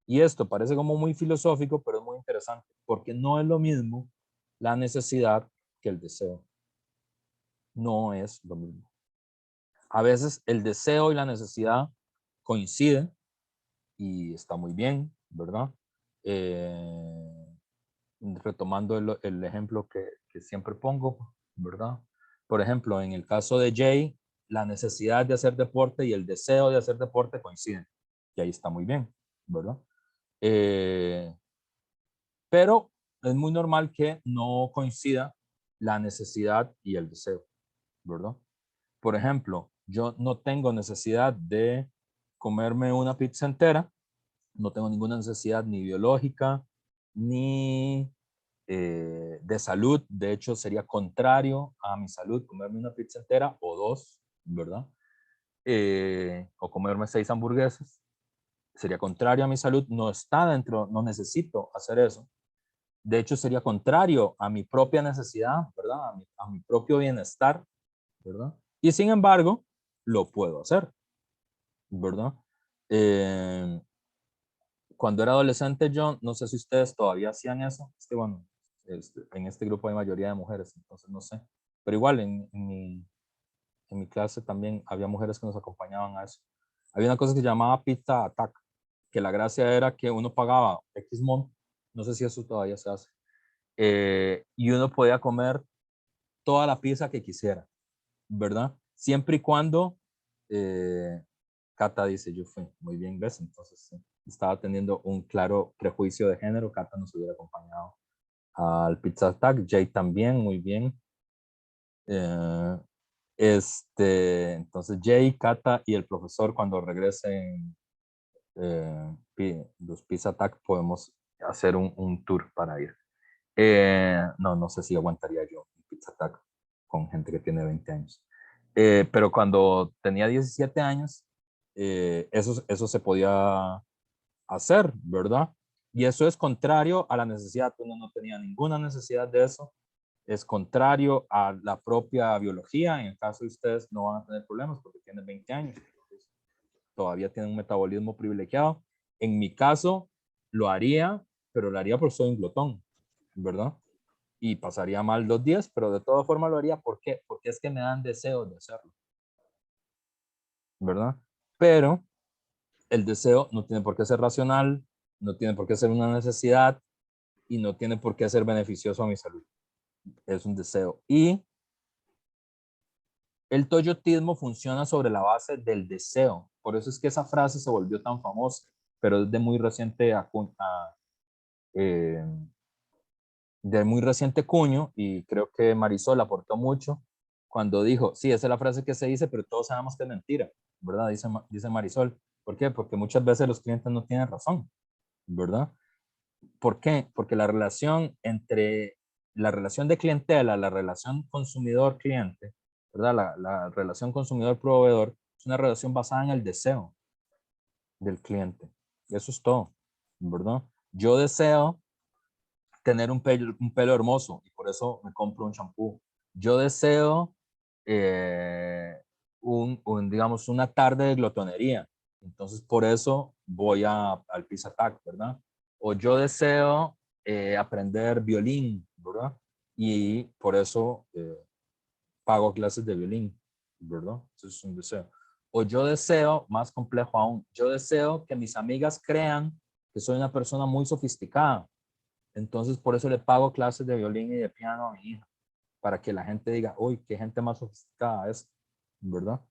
Y esto parece como muy filosófico, pero es muy interesante, porque no es lo mismo la necesidad que el deseo. No es lo mismo. A veces el deseo y la necesidad coinciden y está muy bien, ¿verdad? Retomando el ejemplo que siempre pongo, ¿verdad? Por ejemplo, en el caso de Jay, la necesidad de hacer deporte y el deseo de hacer deporte coinciden. Y ahí está muy bien, ¿verdad? Pero es muy normal que no coincida la necesidad y el deseo, ¿verdad? Por ejemplo, yo no tengo necesidad de comerme una pizza entera, no tengo ninguna necesidad ni biológica, ni de salud. De hecho, sería contrario a mi salud comerme una pizza entera o dos, ¿verdad? O comerme 6 hamburguesas. Sería contrario a mi salud, no está dentro, no necesito hacer eso. De hecho, sería contrario a mi propia necesidad, ¿verdad? A mi propio bienestar, ¿verdad? Y sin embargo, lo puedo hacer, ¿verdad? Cuando era adolescente yo, no sé si ustedes todavía hacían eso, es que bueno, en este grupo hay mayoría de mujeres, entonces no sé, pero igual en mi clase también había mujeres que nos acompañaban a eso. Había una cosa que se llamaba Pizza Attack, que la gracia era que uno pagaba X monto, no sé si eso todavía se hace, y uno podía comer toda la pizza que quisiera, ¿verdad? Siempre y cuando Cata dice, yo fui muy bien, ¿ves? Entonces sí, estaba teniendo un claro prejuicio de género. Cata nos hubiera acompañado al Pizza Attack, Jay también, muy bien. Entonces Jay, Cata y el profesor cuando regresen los Pizza Attack podemos hacer un tour para ir. No sé si aguantaría yo un Pizza Attack con gente que tiene 20 años. Pero cuando tenía 17 años, eso se podía hacer, ¿verdad? Y eso es contrario a la necesidad. Uno no tenía ninguna necesidad de eso. Es contrario a la propia biología. En el caso de ustedes no van a tener problemas porque tienen 20 años. Todavía tienen un metabolismo privilegiado. En mi caso, lo haría, pero lo haría porque soy un glotón, ¿verdad? Y pasaría mal 2 días, pero de todas formas lo haría. ¿Por qué? Porque es que me dan deseos de hacerlo, ¿verdad? Pero el deseo no tiene por qué ser racional, no tiene por qué ser una necesidad y no tiene por qué ser beneficioso a mi salud. Es un deseo. Y el toyotismo funciona sobre la base del deseo. Por eso es que esa frase se volvió tan famosa, pero es de muy reciente cuño, y creo que Marisol aportó mucho cuando dijo, sí, esa es la frase que se dice, pero todos sabemos que es mentira, ¿verdad? Dice Marisol. ¿Por qué? Porque muchas veces los clientes no tienen razón, ¿verdad? ¿Por qué? Porque la relación entre la relación de clientela, la relación consumidor-cliente, ¿verdad? La relación consumidor-proveedor es una relación basada en el deseo del cliente. Eso es todo, ¿verdad? Yo deseo tener un pelo hermoso y por eso me compro un champú. Yo deseo digamos, una tarde de glotonería. Entonces, por eso voy al Pizza Attack, ¿verdad? O yo deseo aprender violín, ¿verdad? y por eso pago clases de violín, ¿verdad? Eso es un deseo. O yo deseo, más complejo aún, yo deseo que mis amigas crean que soy una persona muy sofisticada. Entonces, por eso le pago clases de violín y de piano a mi hija, para que la gente diga, uy, qué gente más sofisticada es, ¿verdad?